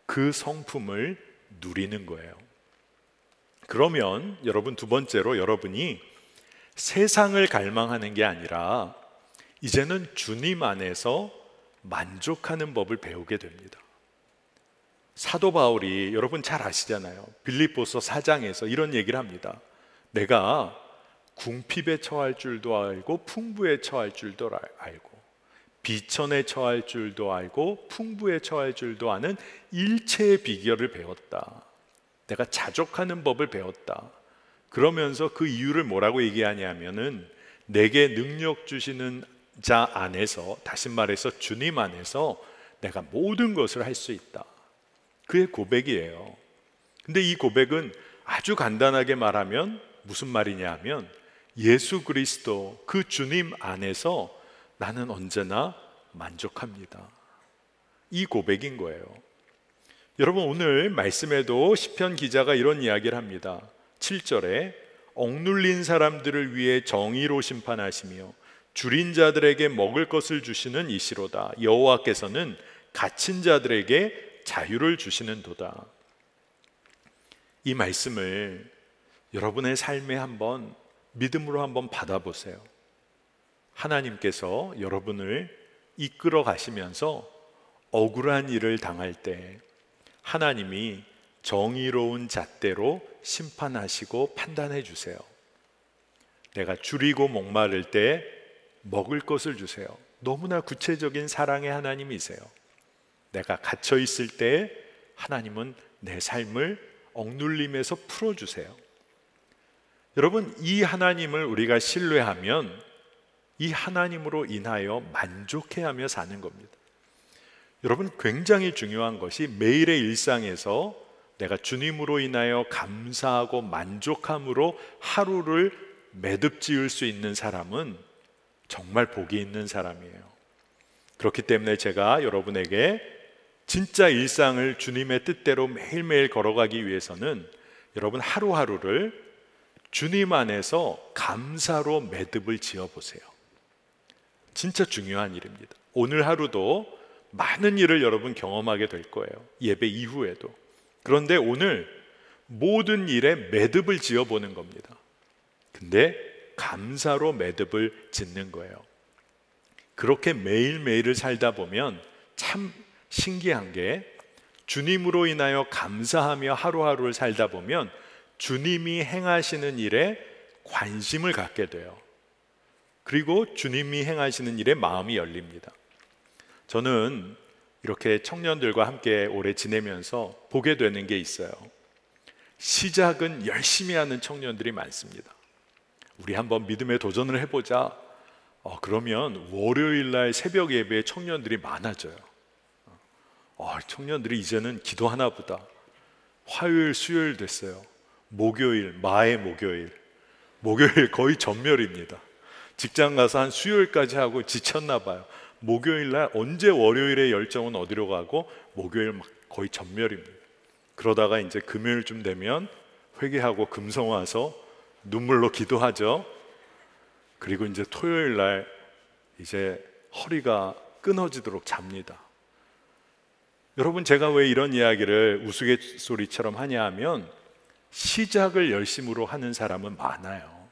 그 성품을 누리는 거예요. 그러면 여러분, 두 번째로 여러분이 세상을 갈망하는 게 아니라 이제는 주님 안에서 만족하는 법을 배우게 됩니다. 사도 바울이 여러분 잘 아시잖아요. 빌립보서 4장에서 이런 얘기를 합니다. 내가 궁핍에 처할 줄도 알고 풍부에 처할 줄도 알고 비천에 처할 줄도 알고 풍부에 처할 줄도 아는 일체의 비결을 배웠다. 내가 자족하는 법을 배웠다. 그러면서 그 이유를 뭐라고 얘기하냐면은 내게 능력 주시는 자 안에서, 다시 말해서 주님 안에서 내가 모든 것을 할 수 있다. 그의 고백이에요. 근데 이 고백은 아주 간단하게 말하면 무슨 말이냐 하면 예수 그리스도 그 주님 안에서 나는 언제나 만족합니다. 이 고백인 거예요. 여러분, 오늘 말씀에도 시편 기자가 이런 이야기를 합니다. 7절에 억눌린 사람들을 위해 정의로 심판하시며 줄인 자들에게 먹을 것을 주시는 이시로다. 여호와께서는 갇힌 자들에게 자유를 주시는도다. 이 말씀을 여러분의 삶에 한번 믿음으로 한번 받아보세요. 하나님께서 여러분을 이끌어 가시면서 억울한 일을 당할 때 하나님이 정의로운 잣대로 심판하시고 판단해 주세요. 내가 줄이고 목마를 때 먹을 것을 주세요. 너무나 구체적인 사랑의 하나님이세요. 내가 갇혀 있을 때 하나님은 내 삶을 억눌림에서 풀어주세요. 여러분, 이 하나님을 우리가 신뢰하면 이 하나님으로 인하여 만족해하며 사는 겁니다. 여러분, 굉장히 중요한 것이 매일의 일상에서 내가 주님으로 인하여 감사하고 만족함으로 하루를 매듭지을 수 있는 사람은 정말 복이 있는 사람이에요. 그렇기 때문에 제가 여러분에게 진짜 일상을 주님의 뜻대로 매일매일 걸어가기 위해서는 여러분 하루하루를 주님 안에서 감사로 매듭을 지어보세요. 진짜 중요한 일입니다. 오늘 하루도 많은 일을 여러분 경험하게 될 거예요. 예배 이후에도. 그런데 오늘 모든 일에 매듭을 지어보는 겁니다. 근데 감사로 매듭을 짓는 거예요. 그렇게 매일매일을 살다 보면 참 신기한 게 주님으로 인하여 감사하며 하루하루를 살다 보면 주님이 행하시는 일에 관심을 갖게 돼요. 그리고 주님이 행하시는 일에 마음이 열립니다. 저는 이렇게 청년들과 함께 오래 지내면서 보게 되는 게 있어요. 시작은 열심히 하는 청년들이 많습니다. 우리 한번 믿음에 도전을 해보자. 그러면 월요일 날 새벽 예배에 청년들이 많아져요. 청년들이 이제는 기도하나 보다. 화요일, 수요일 됐어요. 목요일, 마의 목요일. 목요일 거의 전멸입니다. 직장 가서 한 수요일까지 하고 지쳤나 봐요. 목요일 날 언제 월요일의 열정은 어디로 가고 목요일 막 거의 전멸입니다. 그러다가 이제 금요일쯤 되면 회개하고 금성 와서 눈물로 기도하죠. 그리고 이제 토요일 날 이제 허리가 끊어지도록 잡니다. 여러분, 제가 왜 이런 이야기를 우스갯소리처럼 하냐 하면 시작을 열심으로 하는 사람은 많아요.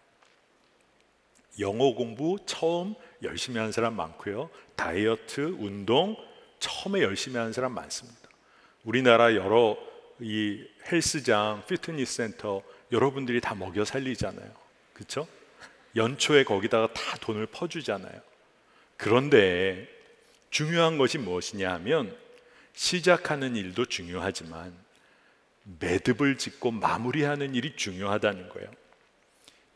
영어 공부 처음 열심히 하는 사람 많고요. 다이어트, 운동 처음에 열심히 하는 사람 많습니다. 우리나라 여러 이 헬스장, 피트니스 센터 여러분들이 다 먹여 살리잖아요. 그렇죠? 연초에 거기다가 다 돈을 퍼주잖아요. 그런데 중요한 것이 무엇이냐 하면 시작하는 일도 중요하지만 매듭을 짓고 마무리하는 일이 중요하다는 거예요.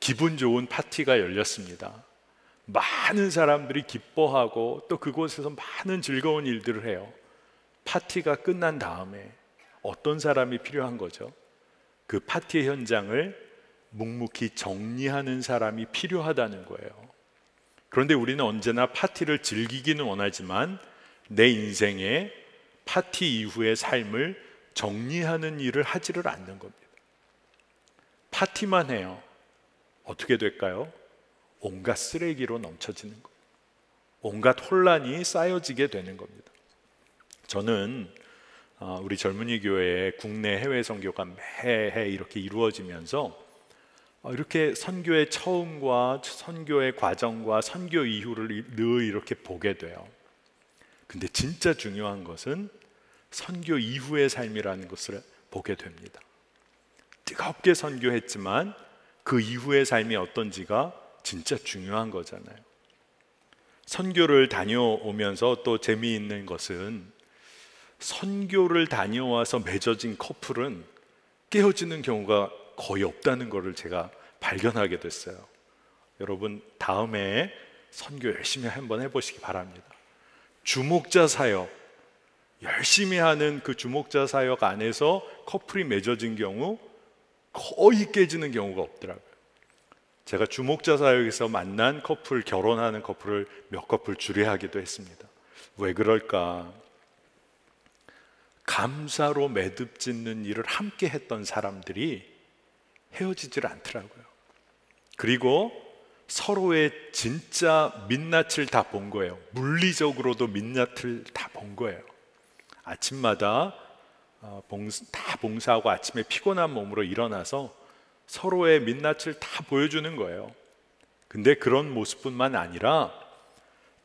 기분 좋은 파티가 열렸습니다. 많은 사람들이 기뻐하고 또 그곳에서 많은 즐거운 일들을 해요. 파티가 끝난 다음에 어떤 사람이 필요한 거죠? 그 파티의 현장을 묵묵히 정리하는 사람이 필요하다는 거예요. 그런데 우리는 언제나 파티를 즐기기는 원하지만 내 인생에 파티 이후의 삶을 정리하는 일을 하지를 않는 겁니다. 파티만 해요. 어떻게 될까요? 온갖 쓰레기로 넘쳐지는 거예요. 온갖 혼란이 쌓여지게 되는 겁니다. 저는 우리 젊은이 교회의 국내 해외 선교가 매해 이렇게 이루어지면서 이렇게 선교의 처음과 선교의 과정과 선교 이후를 늘 이렇게 보게 돼요. 근데 진짜 중요한 것은 선교 이후의 삶이라는 것을 보게 됩니다. 뜨겁게 선교했지만 그 이후의 삶이 어떤지가 진짜 중요한 거잖아요. 선교를 다녀오면서 또 재미있는 것은 선교를 다녀와서 맺어진 커플은 깨어지는 경우가 거의 없다는 것을 제가 발견하게 됐어요. 여러분 다음에 선교 열심히 한번 해보시기 바랍니다. 주목자 사역 열심히 하는 그 주목자 사역 안에서 커플이 맺어진 경우 거의 깨지는 경우가 없더라고요. 제가 주목자 사역에서 만난 커플, 결혼하는 커플을 몇 커플 주례하기도 했습니다. 왜 그럴까? 감사로 매듭 짓는 일을 함께 했던 사람들이 헤어지질 않더라고요. 그리고 서로의 진짜 민낯을 다 본 거예요. 물리적으로도 민낯을 다 본 거예요. 아침마다 다 봉사하고 아침에 피곤한 몸으로 일어나서 서로의 민낯을 다 보여주는 거예요. 근데 그런 모습뿐만 아니라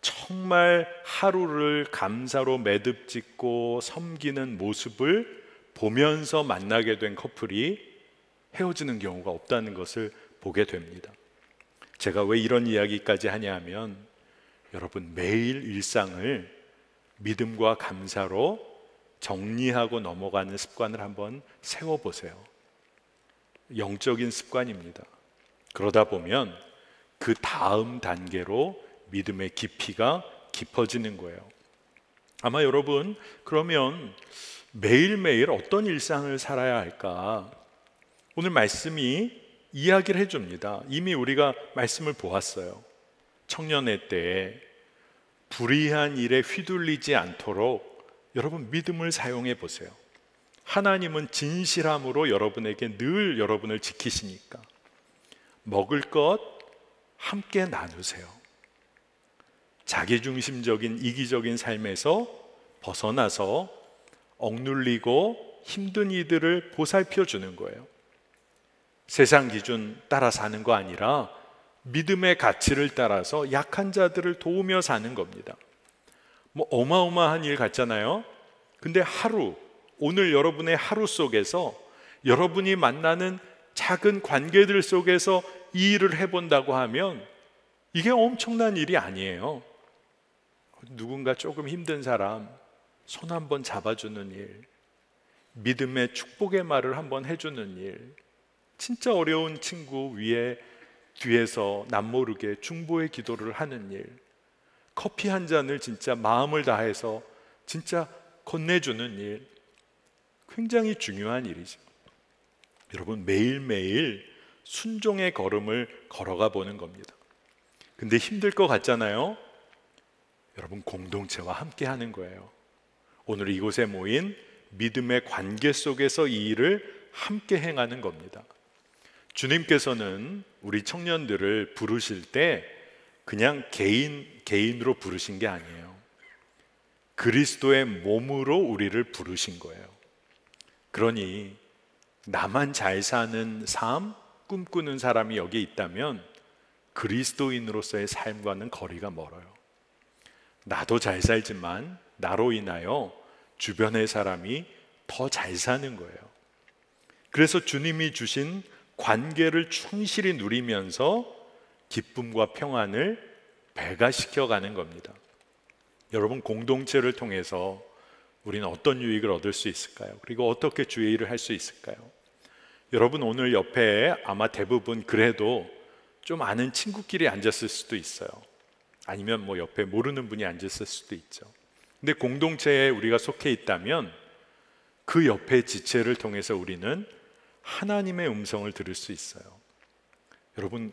정말 하루를 감사로 매듭 짓고 섬기는 모습을 보면서 만나게 된 커플이 헤어지는 경우가 없다는 것을 보게 됩니다. 제가 왜 이런 이야기까지 하냐 하면 여러분 매일 일상을 믿음과 감사로 정리하고 넘어가는 습관을 한번 세워보세요. 영적인 습관입니다. 그러다 보면 그 다음 단계로 믿음의 깊이가 깊어지는 거예요. 아마 여러분 그러면 매일매일 어떤 일상을 살아야 할까? 오늘 말씀이 이야기를 해줍니다. 이미 우리가 말씀을 보았어요. 청년의 때에 불의한 일에 휘둘리지 않도록 여러분 믿음을 사용해 보세요. 하나님은 진실함으로 여러분에게 늘 여러분을 지키시니까 먹을 것 함께 나누세요. 자기중심적인 이기적인 삶에서 벗어나서 억눌리고 힘든 이들을 보살펴 주는 거예요. 세상 기준 따라 사는 거 아니라 믿음의 가치를 따라서 약한 자들을 도우며 사는 겁니다. 뭐 어마어마한 일 같잖아요. 근데 오늘 여러분의 하루 속에서 여러분이 만나는 작은 관계들 속에서 이 일을 해본다고 하면 이게 엄청난 일이 아니에요. 누군가 조금 힘든 사람 손 한번 잡아주는 일, 믿음의 축복의 말을 한번 해주는 일, 진짜 어려운 친구 뒤에서 남모르게 중보의 기도를 하는 일, 커피 한 잔을 진짜 마음을 다해서 진짜 건네주는 일, 굉장히 중요한 일이죠. 여러분 매일매일 순종의 걸음을 걸어가 보는 겁니다. 근데 힘들 것 같잖아요. 여러분 공동체와 함께 하는 거예요. 오늘 이곳에 모인 믿음의 관계 속에서 이 일을 함께 행하는 겁니다. 주님께서는 우리 청년들을 부르실 때 그냥 개인으로 부르신 게 아니에요. 그리스도의 몸으로 우리를 부르신 거예요. 그러니 나만 잘 사는 삶 꿈꾸는 사람이 여기 있다면 그리스도인으로서의 삶과는 거리가 멀어요. 나도 잘 살지만 나로 인하여 주변의 사람이 더 잘 사는 거예요. 그래서 주님이 주신 관계를 충실히 누리면서 기쁨과 평안을 배가시켜 가는 겁니다. 여러분, 공동체를 통해서 우리는 어떤 유익을 얻을 수 있을까요? 그리고 어떻게 주의 일을 할 수 있을까요? 여러분, 오늘 옆에 아마 대부분 그래도 좀 아는 친구끼리 앉았을 수도 있어요. 아니면 뭐 옆에 모르는 분이 앉았을 수도 있죠. 근데 공동체에 우리가 속해 있다면 그 옆에 지체를 통해서 우리는 하나님의 음성을 들을 수 있어요. 여러분,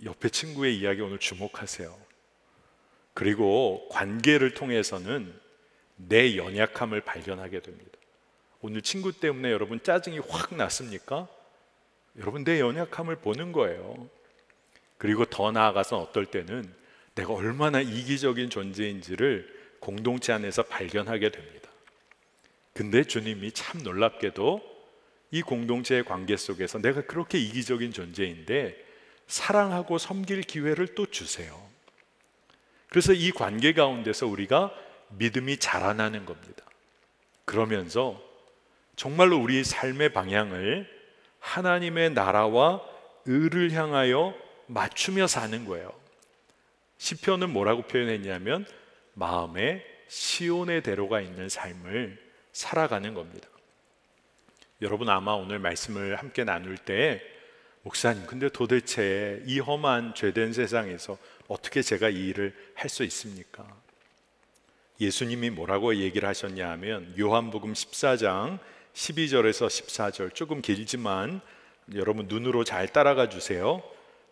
옆에 친구의 이야기 오늘 주목하세요. 그리고 관계를 통해서는 내 연약함을 발견하게 됩니다. 오늘 친구 때문에 여러분 짜증이 확 났습니까? 여러분, 내 연약함을 보는 거예요. 그리고 더 나아가서 어떨 때는 내가 얼마나 이기적인 존재인지를 공동체 안에서 발견하게 됩니다. 근데 주님이 참 놀랍게도 이 공동체의 관계 속에서 내가 그렇게 이기적인 존재인데 사랑하고 섬길 기회를 또 주세요. 그래서 이 관계 가운데서 우리가 믿음이 자라나는 겁니다. 그러면서 정말로 우리 삶의 방향을 하나님의 나라와 의를 향하여 맞추며 사는 거예요. 시편은 뭐라고 표현했냐면 마음에 시온의 대로가 있는 삶을 살아가는 겁니다. 여러분, 아마 오늘 말씀을 함께 나눌 때 목사님, 근데 도대체 이 험한 죄된 세상에서 어떻게 제가 이 일을 할 수 있습니까? 예수님이 뭐라고 얘기를 하셨냐 하면 요한복음 14장 12절에서 14절, 조금 길지만 여러분 눈으로 잘 따라가 주세요.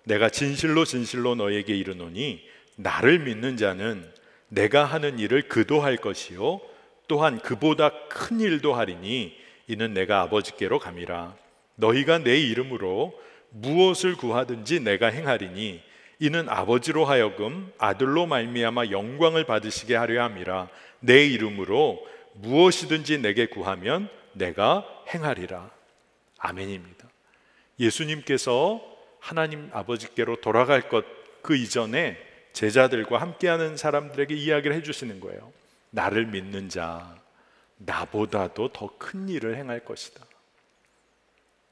내가 진실로 진실로 너에게 이르노니 나를 믿는 자는 내가 하는 일을 그도 할 것이요 또한 그보다 큰 일도 하리니 이는 내가 아버지께로 감이라. 너희가 내 이름으로 무엇을 구하든지 내가 행하리니 이는 아버지로 하여금 아들로 말미암아 영광을 받으시게 하려 함이라. 내 이름으로 무엇이든지 내게 구하면 내가 행하리라. 아멘입니다. 예수님께서 하나님 아버지께로 돌아갈 것 그 이전에 제자들과 함께하는 사람들에게 이야기를 해주시는 거예요. 나를 믿는 자, 나보다도 더 큰 일을 행할 것이다.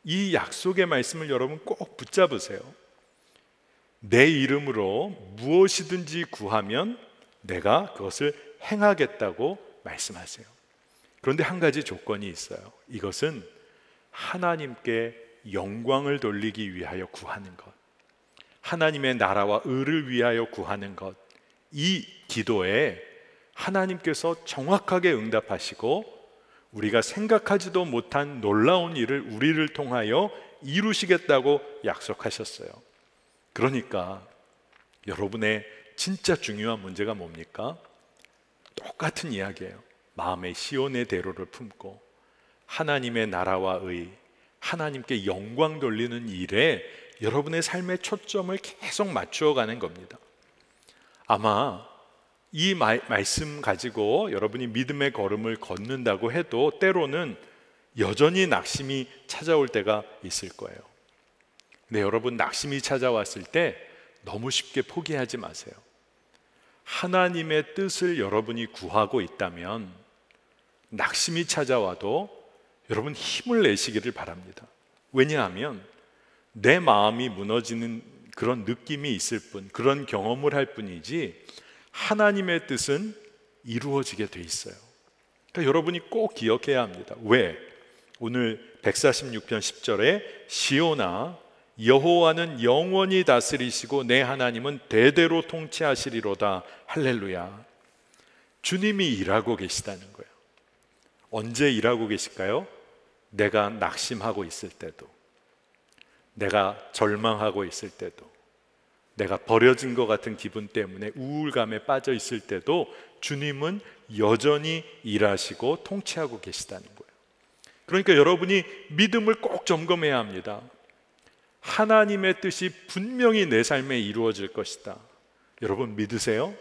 이 약속의 말씀을 여러분 꼭 붙잡으세요. 내 이름으로 무엇이든지 구하면 내가 그것을 행하겠다고 말씀하세요. 그런데 한 가지 조건이 있어요. 이것은 하나님께 영광을 돌리기 위하여 구하는 것, 하나님의 나라와 의를 위하여 구하는 것, 이 기도에 하나님께서 정확하게 응답하시고 우리가 생각하지도 못한 놀라운 일을 우리를 통하여 이루시겠다고 약속하셨어요. 그러니까 여러분의 진짜 중요한 문제가 뭡니까? 똑같은 이야기예요. 마음의 시온의 대로를 품고 하나님의 나라와 의, 하나님께 영광 돌리는 일에 여러분의 삶의 초점을 계속 맞추어 가는 겁니다. 아마 이 말씀 가지고 여러분이 믿음의 걸음을 걷는다고 해도 때로는 여전히 낙심이 찾아올 때가 있을 거예요. 근데 여러분, 낙심이 찾아왔을 때 너무 쉽게 포기하지 마세요. 하나님의 뜻을 여러분이 구하고 있다면 낙심이 찾아와도 여러분 힘을 내시기를 바랍니다. 왜냐하면 내 마음이 무너지는 그런 느낌이 있을 뿐, 그런 경험을 할 뿐이지 하나님의 뜻은 이루어지게 돼 있어요. 그러니까 여러분이 꼭 기억해야 합니다. 왜? 오늘 146편 10절에 시온아 여호와는 영원히 다스리시고 내 하나님은 대대로 통치하시리로다. 할렐루야. 주님이 일하고 계시다는 거예요. 언제 일하고 계실까요? 내가 낙심하고 있을 때도, 내가 절망하고 있을 때도, 내가 버려진 것 같은 기분 때문에 우울감에 빠져 있을 때도 주님은 여전히 일하시고 통치하고 계시다는 거예요. 그러니까 여러분이 믿음을 꼭 점검해야 합니다. 하나님의 뜻이 분명히 내 삶에 이루어질 것이다. 여러분 믿으세요?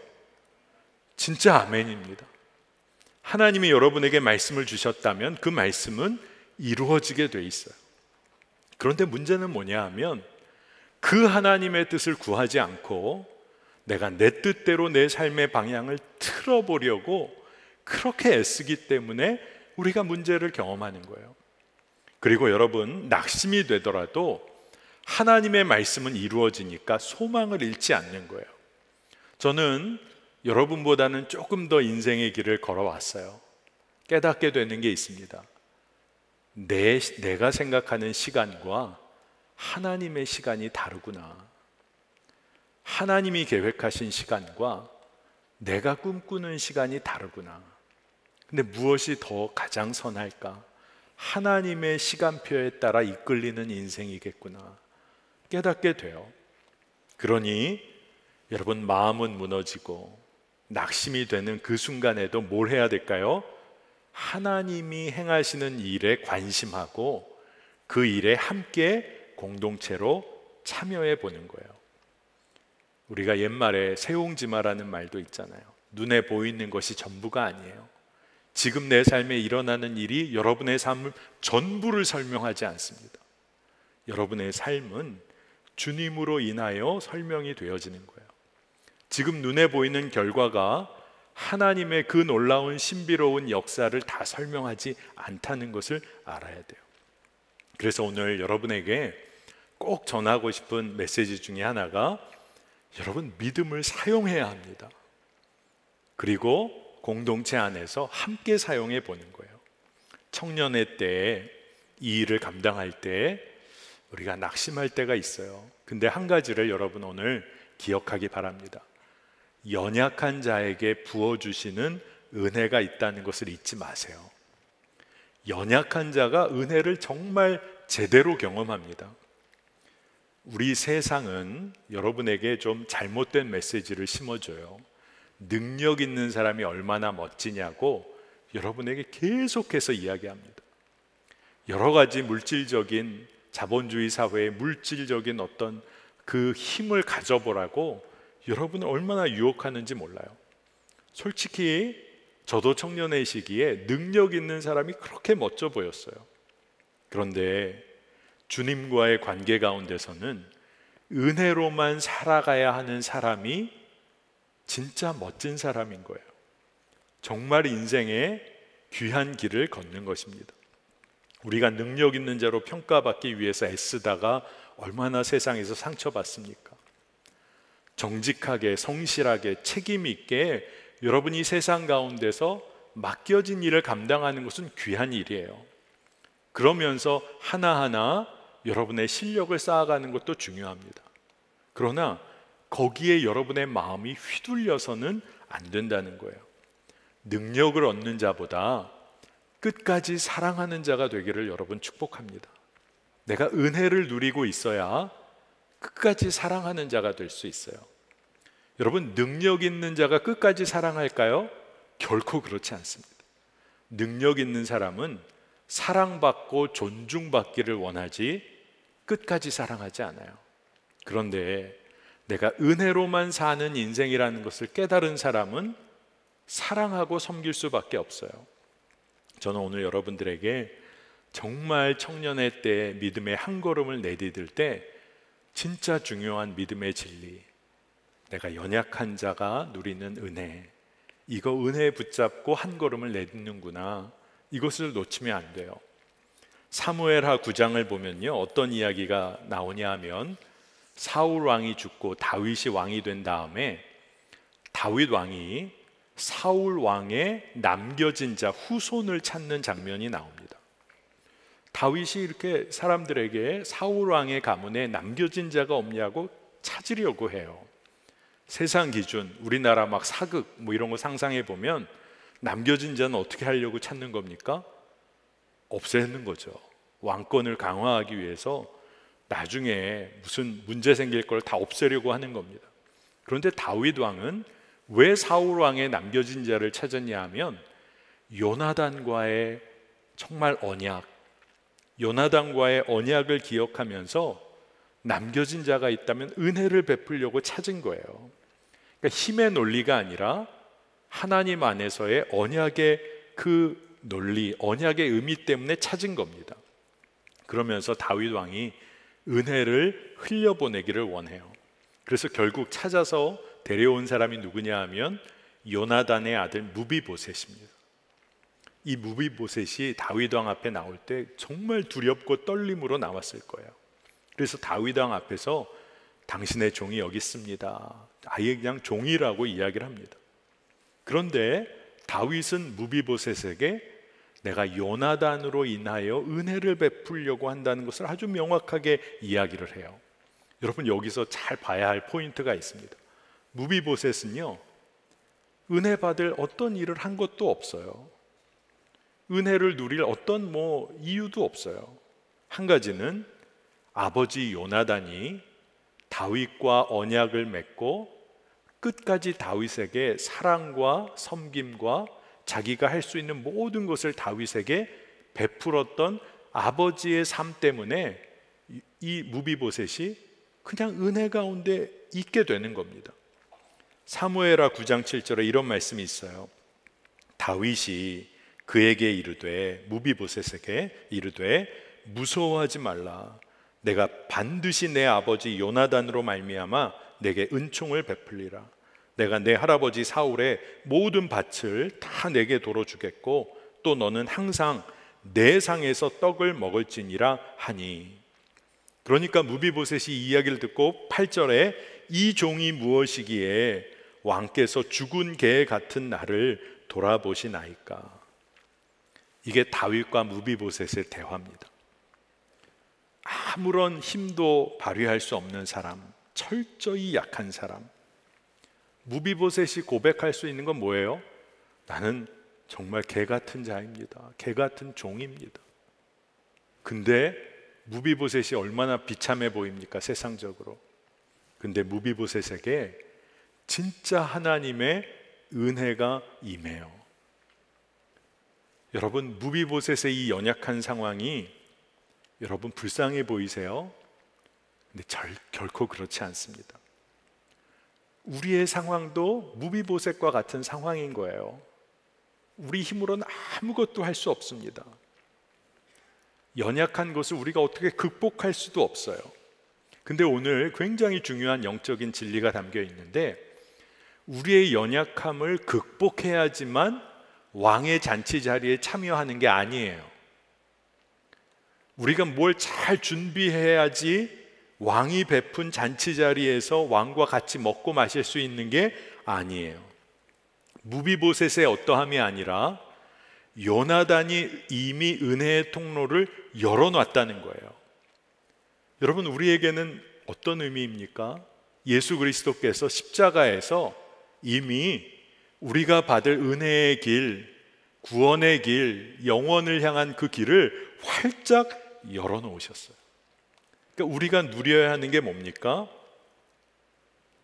진짜 아멘입니다. 하나님이 여러분에게 말씀을 주셨다면 그 말씀은 이루어지게 돼 있어요. 그런데 문제는 뭐냐 하면 그 하나님의 뜻을 구하지 않고 내가 내 뜻대로 내 삶의 방향을 틀어보려고 그렇게 애쓰기 때문에 우리가 문제를 경험하는 거예요. 그리고 여러분, 낙심이 되더라도 하나님의 말씀은 이루어지니까 소망을 잃지 않는 거예요. 저는 여러분보다는 조금 더 인생의 길을 걸어왔어요. 깨닫게 되는 게 있습니다. 내가 생각하는 시간과 하나님의 시간이 다르구나. 하나님이 계획하신 시간과 내가 꿈꾸는 시간이 다르구나. 근데 무엇이 더 가장 선할까? 하나님의 시간표에 따라 이끌리는 인생이겠구나 깨닫게 돼요. 그러니 여러분, 마음은 무너지고 낙심이 되는 그 순간에도 뭘 해야 될까요? 하나님이 행하시는 일에 관심하고 그 일에 함께 공동체로 참여해 보는 거예요. 우리가 옛말에 새옹지마라는 말도 있잖아요. 눈에 보이는 것이 전부가 아니에요. 지금 내 삶에 일어나는 일이 여러분의 삶을 전부를 설명하지 않습니다. 여러분의 삶은 주님으로 인하여 설명이 되어지는 거예요. 지금 눈에 보이는 결과가 하나님의 그 놀라운 신비로운 역사를 다 설명하지 않다는 것을 알아야 돼요. 그래서 오늘 여러분에게 꼭 전하고 싶은 메시지 중에 하나가, 여러분, 믿음을 사용해야 합니다. 그리고 공동체 안에서 함께 사용해 보는 거예요. 청년의 때에 이 일을 감당할 때 우리가 낙심할 때가 있어요. 근데 한 가지를 여러분 오늘 기억하기 바랍니다. 연약한 자에게 부어주시는 은혜가 있다는 것을 잊지 마세요. 연약한 자가 은혜를 정말 제대로 경험합니다. 우리 세상은 여러분에게 좀 잘못된 메시지를 심어줘요. 능력 있는 사람이 얼마나 멋지냐고 여러분에게 계속해서 이야기합니다. 여러 가지 물질적인, 자본주의 사회의 물질적인 어떤 그 힘을 가져보라고 여러분을 얼마나 유혹하는지 몰라요. 솔직히 저도 청년의 시기에 능력 있는 사람이 그렇게 멋져 보였어요. 그런데 주님과의 관계 가운데서는 은혜로만 살아가야 하는 사람이 진짜 멋진 사람인 거예요. 정말 인생의 귀한 길을 걷는 것입니다. 우리가 능력 있는 자로 평가받기 위해서 애쓰다가 얼마나 세상에서 상처받습니까? 정직하게, 성실하게, 책임 있게 여러분이 세상 가운데서 맡겨진 일을 감당하는 것은 귀한 일이에요. 그러면서 하나하나 여러분의 실력을 쌓아가는 것도 중요합니다. 그러나 거기에 여러분의 마음이 휘둘려서는 안 된다는 거예요. 능력을 얻는 자보다 끝까지 사랑하는 자가 되기를 여러분 축복합니다. 내가 은혜를 누리고 있어야 끝까지 사랑하는 자가 될 수 있어요. 여러분, 능력 있는 자가 끝까지 사랑할까요? 결코 그렇지 않습니다. 능력 있는 사람은 사랑받고 존중받기를 원하지 끝까지 사랑하지 않아요. 그런데 내가 은혜로만 사는 인생이라는 것을 깨달은 사람은 사랑하고 섬길 수밖에 없어요. 저는 오늘 여러분들에게 정말 청년의 때 믿음의 한 걸음을 내디딜 때 진짜 중요한 믿음의 진리, 내가 연약한 자가 누리는 은혜, 이거 은혜 붙잡고 한 걸음을 내딛는구나, 이것을 놓치면 안 돼요. 사무엘하 9장을 보면요, 어떤 이야기가 나오냐 하면 사울 왕이 죽고 다윗이 왕이 된 다음에 다윗 왕이 사울 왕의 남겨진 자 후손을 찾는 장면이 나옵니다. 다윗이 이렇게 사람들에게 사울 왕의 가문에 남겨진 자가 없냐고 찾으려고 해요. 세상 기준, 우리나라 막 사극 뭐 이런 거 상상해 보면 남겨진 자는 어떻게 하려고 찾는 겁니까? 없애는 거죠. 왕권을 강화하기 위해서 나중에 무슨 문제 생길 걸 다 없애려고 하는 겁니다. 그런데 다윗 왕은 왜 사울 왕의 남겨진 자를 찾았냐 하면 요나단과의 정말 언약, 요나단과의 언약을 기억하면서 남겨진 자가 있다면 은혜를 베풀려고 찾은 거예요. 그러니까 힘의 논리가 아니라 하나님 안에서의 언약의 그 논리, 언약의 의미 때문에 찾은 겁니다. 그러면서 다윗 왕이 은혜를 흘려보내기를 원해요. 그래서 결국 찾아서 데려온 사람이 누구냐 하면 요나단의 아들 무비보셋입니다. 이 무비보셋이 다윗 왕 앞에 나올 때 정말 두렵고 떨림으로 나왔을 거예요. 그래서 다윗 왕 앞에서 당신의 종이 여기 있습니다, 아예 그냥 종이라고 이야기를 합니다. 그런데 다윗은 무비보셋에게 내가 요나단으로 인하여 은혜를 베풀려고 한다는 것을 아주 명확하게 이야기를 해요. 여러분, 여기서 잘 봐야 할 포인트가 있습니다. 무비보셋은요, 은혜 받을 어떤 일을 한 것도 없어요. 은혜를 누릴 어떤 이유도 없어요. 한 가지는 아버지 요나단이 다윗과 언약을 맺고 끝까지 다윗에게 사랑과 섬김과 자기가 할 수 있는 모든 것을 다윗에게 베풀었던 아버지의 삶 때문에 이 무비보셋이 그냥 은혜 가운데 있게 되는 겁니다. 사무엘하 9장 7절에 이런 말씀이 있어요. 다윗이 그에게 이르되, 무비보셋에게 이르되, 무서워하지 말라. 내가 반드시 내 아버지 요나단으로 말미암아 내게 은총을 베풀리라. 내가 내 할아버지 사울의 모든 밭을 다 내게 도로 주겠고 또 너는 항상 내 상에서 떡을 먹을지니라 하니. 그러니까 무비보셋이 이 이야기를 듣고 8절에 이 종이 무엇이기에 왕께서 죽은 개 같은 나를 돌아보시나이까. 이게 다윗과 무비보셋의 대화입니다. 아무런 힘도 발휘할 수 없는 사람, 철저히 약한 사람. 무비보셋이 고백할 수 있는 건 뭐예요? 나는 정말 개 같은 자입니다. 개 같은 종입니다. 근데 무비보셋이 얼마나 비참해 보입니까? 세상적으로. 근데 무비보셋에게 진짜 하나님의 은혜가 임해요. 여러분, 무비보셋의 이 연약한 상황이 여러분 불쌍해 보이세요? 근데 결코 그렇지 않습니다. 우리의 상황도 무비보셋과 같은 상황인 거예요. 우리 힘으로는 아무것도 할 수 없습니다. 연약한 것을 우리가 어떻게 극복할 수도 없어요. 근데 오늘 굉장히 중요한 영적인 진리가 담겨 있는데, 우리의 연약함을 극복해야지만 왕의 잔치 자리에 참여하는 게 아니에요. 우리가 뭘 잘 준비해야지 왕이 베푼 잔치 자리에서 왕과 같이 먹고 마실 수 있는 게 아니에요. 무비보셋의 어떠함이 아니라 요나단이 이미 은혜의 통로를 열어놨다는 거예요. 여러분, 우리에게는 어떤 의미입니까? 예수 그리스도께서 십자가에서 이미 우리가 받을 은혜의 길, 구원의 길, 영원을 향한 그 길을 활짝 열어놓으셨어요. 그러니까 우리가 누려야 하는 게 뭡니까?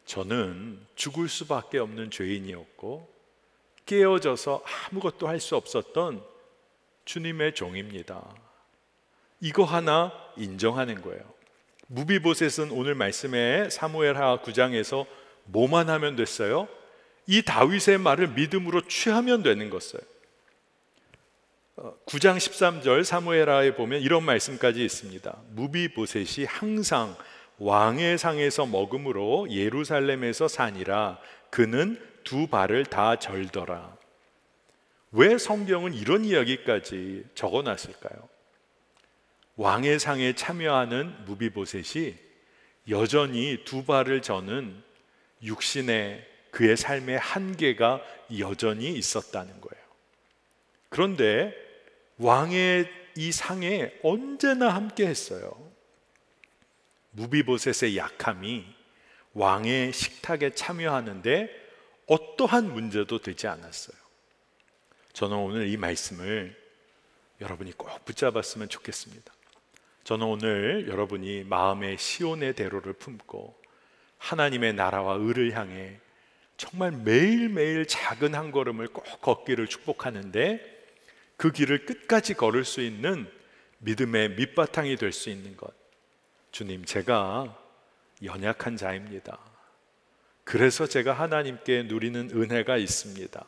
저는 죽을 수밖에 없는 죄인이었고 깨어져서 아무것도 할 수 없었던 주님의 종입니다. 이거 하나 인정하는 거예요. 무비보셋은 오늘 말씀에 사무엘하 9장에서 뭐만 하면 됐어요? 이 다윗의 말을 믿음으로 취하면 되는 것이에요. 9장 13절 사무엘하에 보면 이런 말씀까지 있습니다. 무비보셋이 항상 왕의 상에서 먹음으로 예루살렘에서 사니라. 그는 두 발을 다 절더라. 왜 성경은 이런 이야기까지 적어놨을까요? 왕의 상에 참여하는 무비보셋이 여전히 두 발을 저는 육신의 그의 삶의 한계가 여전히 있었다는 거예요. 그런데 왕의 이 상에 언제나 함께 했어요. 무비보셋의 약함이 왕의 식탁에 참여하는데 어떠한 문제도 되지 않았어요. 저는 오늘 이 말씀을 여러분이 꼭 붙잡았으면 좋겠습니다. 저는 오늘 여러분이 마음의 시온의 대로를 품고 하나님의 나라와 의를 향해 정말 매일매일 작은 한 걸음을 꼭 걷기를 축복하는데, 그 길을 끝까지 걸을 수 있는 믿음의 밑바탕이 될 수 있는 것. 주님, 제가 연약한 자입니다. 그래서 제가 하나님께 누리는 은혜가 있습니다.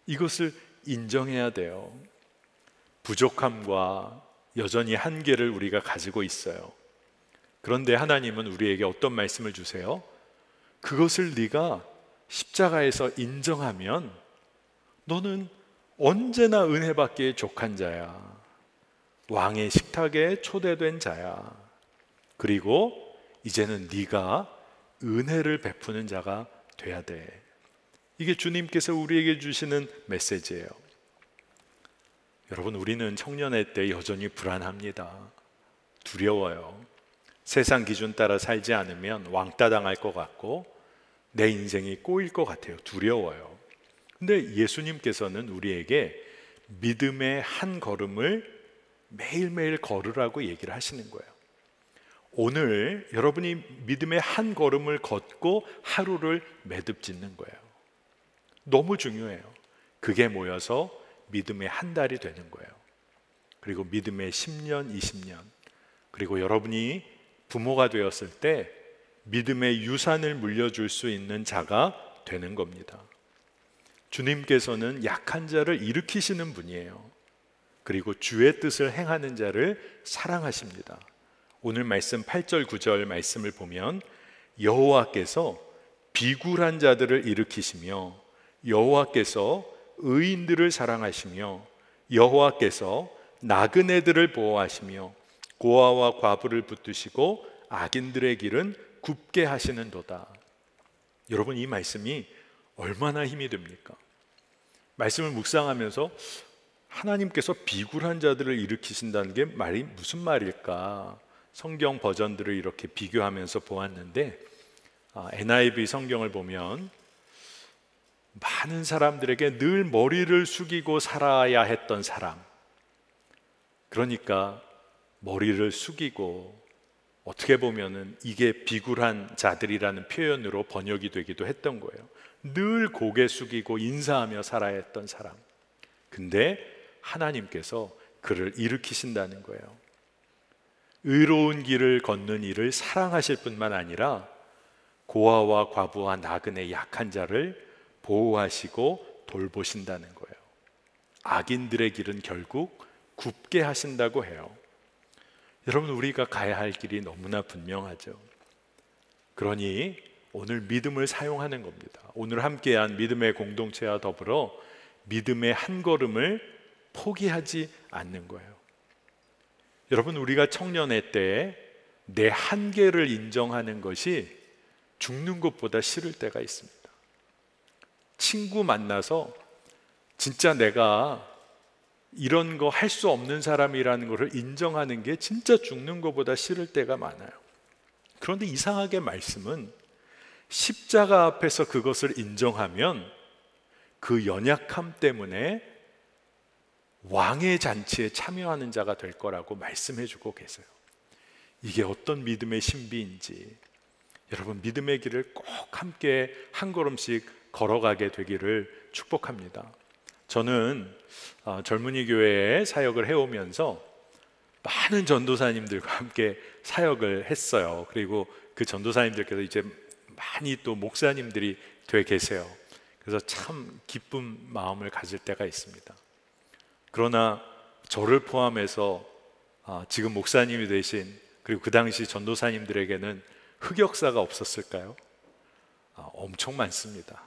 이것을 인정해야 돼요. 부족함과 여전히 한계를 우리가 가지고 있어요. 그런데 하나님은 우리에게 어떤 말씀을 주세요? 그것을 네가 십자가에서 인정하면 너는 언제나 은혜 받기에 족한 자야. 왕의 식탁에 초대된 자야. 그리고 이제는 네가 은혜를 베푸는 자가 돼야 돼. 이게 주님께서 우리에게 주시는 메시지예요. 여러분, 우리는 청년의 때 여전히 불안합니다. 두려워요. 세상 기준 따라 살지 않으면 왕따 당할 것 같고 내 인생이 꼬일 것 같아요. 두려워요. 근데 예수님께서는 우리에게 믿음의 한 걸음을 매일매일 걸으라고 얘기를 하시는 거예요. 오늘 여러분이 믿음의 한 걸음을 걷고 하루를 매듭짓는 거예요. 너무 중요해요. 그게 모여서 믿음의 한 달이 되는 거예요. 그리고 믿음의 10년, 20년, 그리고 여러분이 부모가 되었을 때 믿음의 유산을 물려줄 수 있는 자가 되는 겁니다. 주님께서는 약한 자를 일으키시는 분이에요. 그리고 주의 뜻을 행하는 자를 사랑하십니다. 오늘 말씀 8절 9절 말씀을 보면 여호와께서 비굴한 자들을 일으키시며 여호와께서 의인들을 사랑하시며 여호와께서 나그네들을 보호하시며 고아와 과부를 붙드시고 악인들의 길은 굽게 하시는도다. 여러분, 이 말씀이 얼마나 힘이 됩니까? 말씀을 묵상하면서 하나님께서 비굴한 자들을 일으키신다는 게 말이 무슨 말일까? 성경 버전들을 이렇게 비교하면서 보았는데 NIV 성경을 보면 많은 사람들에게 늘 머리를 숙이고 살아야 했던 사람, 그러니까 머리를 숙이고, 어떻게 보면은 이게 비굴한 자들이라는 표현으로 번역이 되기도 했던 거예요. 늘 고개 숙이고 인사하며 살아야 했던 사람. 근데 하나님께서 그를 일으키신다는 거예요. 의로운 길을 걷는 이를 사랑하실 뿐만 아니라 고아와 과부와 나그네 약한 자를 보호하시고 돌보신다는 거예요. 악인들의 길은 결국 굽게 하신다고 해요. 여러분, 우리가 가야 할 길이 너무나 분명하죠. 그러니 오늘 믿음을 사용하는 겁니다. 오늘 함께한 믿음의 공동체와 더불어 믿음의 한 걸음을 포기하지 않는 거예요. 여러분, 우리가 청년의 때 내 한계를 인정하는 것이 죽는 것보다 싫을 때가 있습니다. 친구 만나서 진짜 내가 이런 거 할 수 없는 사람이라는 것을 인정하는 게 진짜 죽는 것보다 싫을 때가 많아요. 그런데 이상하게 말씀은 십자가 앞에서 그것을 인정하면 그 연약함 때문에 왕의 잔치에 참여하는 자가 될 거라고 말씀해 주고 계세요. 이게 어떤 믿음의 신비인지, 여러분, 믿음의 길을 꼭 함께 한 걸음씩 걸어가게 되기를 축복합니다. 저는 젊은이 교회에 사역을 해오면서 많은 전도사님들과 함께 사역을 했어요. 그리고 그 전도사님들께서 이제 많이 또 목사님들이 돼 계세요. 그래서 참 기쁜 마음을 가질 때가 있습니다. 그러나 저를 포함해서 지금 목사님이 되신, 그리고 그 당시 전도사님들에게는 흑역사가 없었을까요? 엄청 많습니다.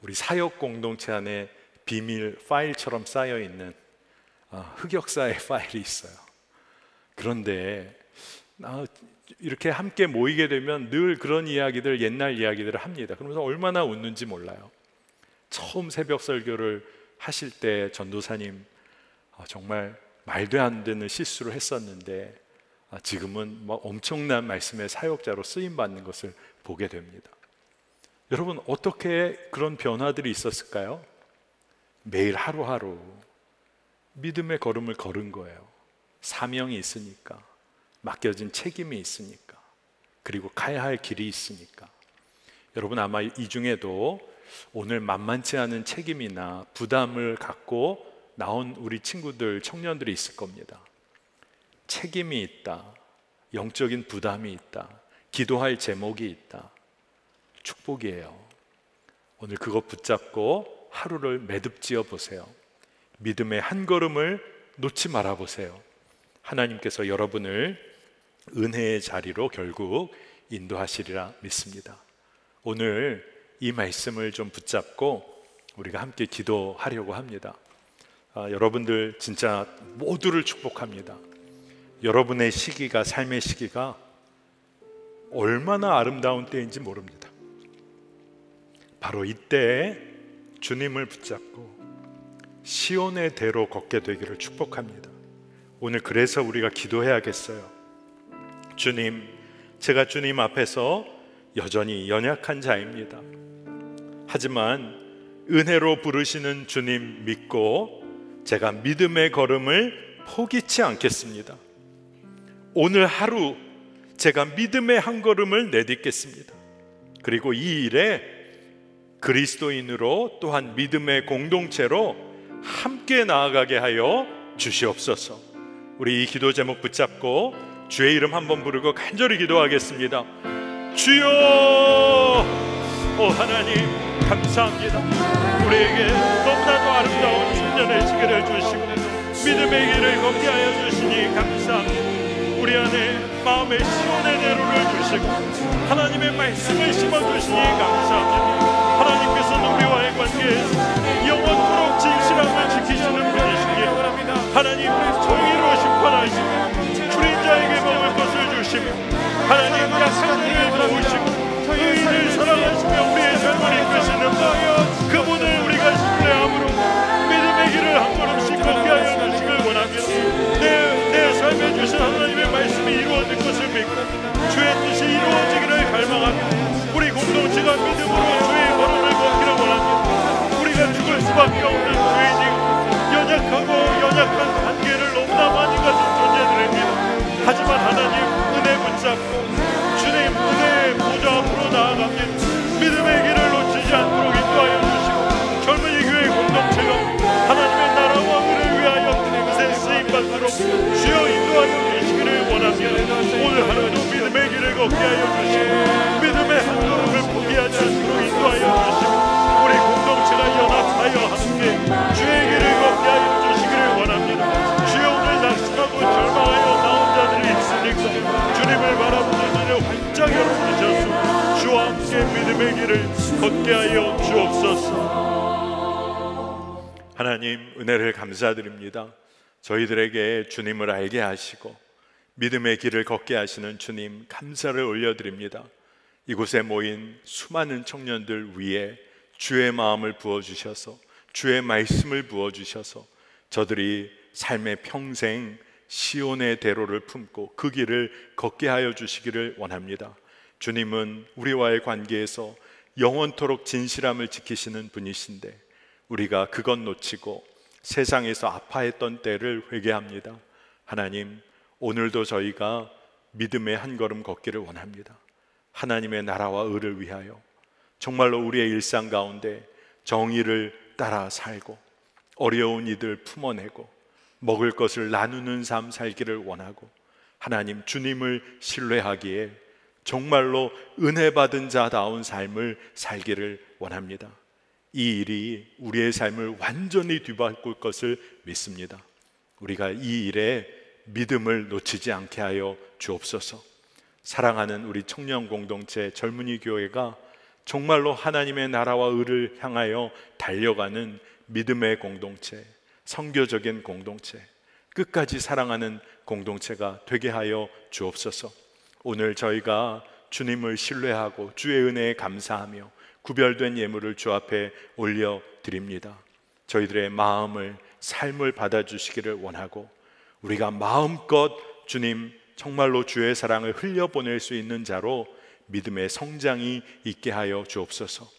우리 사역 공동체 안에 비밀 파일처럼 쌓여있는 흑역사의 파일이 있어요. 그런데 이렇게 함께 모이게 되면 늘 그런 이야기들, 옛날 이야기들을 합니다. 그러면서 얼마나 웃는지 몰라요. 처음 새벽 설교를 하실 때 전도사님 정말 말도 안 되는 실수를 했었는데 지금은 막 엄청난 말씀의 사역자로 쓰임받는 것을 보게 됩니다. 여러분, 어떻게 그런 변화들이 있었을까요? 매일 하루하루 믿음의 걸음을 걸은 거예요. 사명이 있으니까, 맡겨진 책임이 있으니까, 그리고 가야 할 길이 있으니까. 여러분, 아마 이 중에도 오늘 만만치 않은 책임이나 부담을 갖고 나온 우리 친구들, 청년들이 있을 겁니다. 책임이 있다, 영적인 부담이 있다, 기도할 제목이 있다. 축복이에요. 오늘 그거 붙잡고 하루를 매듭지어 보세요. 믿음의 한 걸음을 놓지 말아 보세요. 하나님께서 여러분을 은혜의 자리로 결국 인도하시리라 믿습니다. 오늘 이 말씀을 좀 붙잡고 우리가 함께 기도하려고 합니다. 여러분들 진짜 모두를 축복합니다. 여러분의 시기가, 삶의 시기가 얼마나 아름다운 때인지 모릅니다. 바로 이때에 주님을 붙잡고 시온의 대로 걷게 되기를 축복합니다. 오늘 그래서 우리가 기도해야겠어요. 주님, 제가 주님 앞에서 여전히 연약한 자입니다. 하지만 은혜로 부르시는 주님 믿고 제가 믿음의 걸음을 포기치 않겠습니다. 오늘 하루 제가 믿음의 한 걸음을 내딛겠습니다. 그리고 이 일에 그리스도인으로 또한 믿음의 공동체로 함께 나아가게 하여 주시옵소서. 우리 이 기도 제목 붙잡고 주의 이름 한번 부르고 간절히 기도하겠습니다. 주여! 오 하나님 감사합니다. 우리에게 너무나도 아름다운 청년의 시기를 주시고 믿음의 길을 걷게 하여 주시니 감사합니다. 우리 안에 마음의 시온의 대로를 주시고 하나님의 말씀을 심어주시니 감사합니다. 하나님께서는 우리와의 관계에서 영원토록 진실함을 지키시는 분이시기에 하나님 정의로 심판하시고 줄인 자에게 먹을 것을 주시며 하나님 약한 자를 도우시고 의인을 사랑하시며 우리의 삶을 이끄시는 분, 그분을 우리가 신뢰함으로 믿음의 길을 한 걸음씩 걷게 하여 주시길 원합니다. 내 삶에 주신 하나님의 말씀이 이루어질 것을 믿고 주의 뜻이 이루어지기를 갈망합니다. 우리 공동체가 믿음으로 주의 걸음을 걷기를 원합니다. 우리가 죽을 수밖에 없는 죄인이고 연약한 관계를 너무나 많이 가진 존재들입니다. 하지만 하나님 은혜 붙잡고 주님 은혜의 보좌 앞으로 나아갑니다. 믿음의 길을 놓치지 않도록 인도하여 주시고 젊은이 교회 공동체가 하나님의 나라와 의를 위하여 금세 쓰임받도록 주여 인도하여 주시기를 원합니다. 오늘 하루도 믿음의 길을 걷게 하여 주시고 믿음의 한 걸음을 포기하지 않도록 인도하여 주시고 우리 공동체가 연합하여 함께 주의 길을 걷게 하여 주시기를 원합니다. 주여 오늘 낙심하고 절망하여 나온 자들이 있으니까 주님을 바라보는 눈을 활짝 열어주셔서 주와 함께 믿음의 길을 걷게 하여 주옵소서. 하나님 은혜를 감사드립니다. 저희들에게 주님을 알게 하시고 믿음의 길을 걷게 하시는 주님 감사를 올려드립니다. 이곳에 모인 수많은 청년들 위에 주의 마음을 부어주셔서 주의 말씀을 부어주셔서 저들이 삶의 평생 시온의 대로를 품고 그 길을 걷게 하여 주시기를 원합니다. 주님은 우리와의 관계에서 영원토록 진실함을 지키시는 분이신데 우리가 그것 놓치고 세상에서 아파했던 때를 회개합니다. 하나님 오늘도 저희가 믿음의 한 걸음 걷기를 원합니다. 하나님의 나라와 의를 위하여 정말로 우리의 일상 가운데 정의를 따라 살고 어려운 이들 품어내고 먹을 것을 나누는 삶 살기를 원하고 하나님 주님을 신뢰하기에 정말로 은혜 받은 자다운 삶을 살기를 원합니다. 이 일이 우리의 삶을 완전히 뒤바꿀 것을 믿습니다. 우리가 이 일에 믿음을 놓치지 않게 하여 주옵소서. 사랑하는 우리 청년 공동체 젊은이 교회가 정말로 하나님의 나라와 의를 향하여 달려가는 믿음의 공동체, 선교적인 공동체, 끝까지 사랑하는 공동체가 되게 하여 주옵소서. 오늘 저희가 주님을 신뢰하고 주의 은혜에 감사하며 구별된 예물을 주 앞에 올려드립니다. 저희들의 마음을, 삶을 받아주시기를 원하고 우리가 마음껏 주님 정말로 주의 사랑을 흘려보낼 수 있는 자로 믿음의 성장이 있게 하여 주옵소서.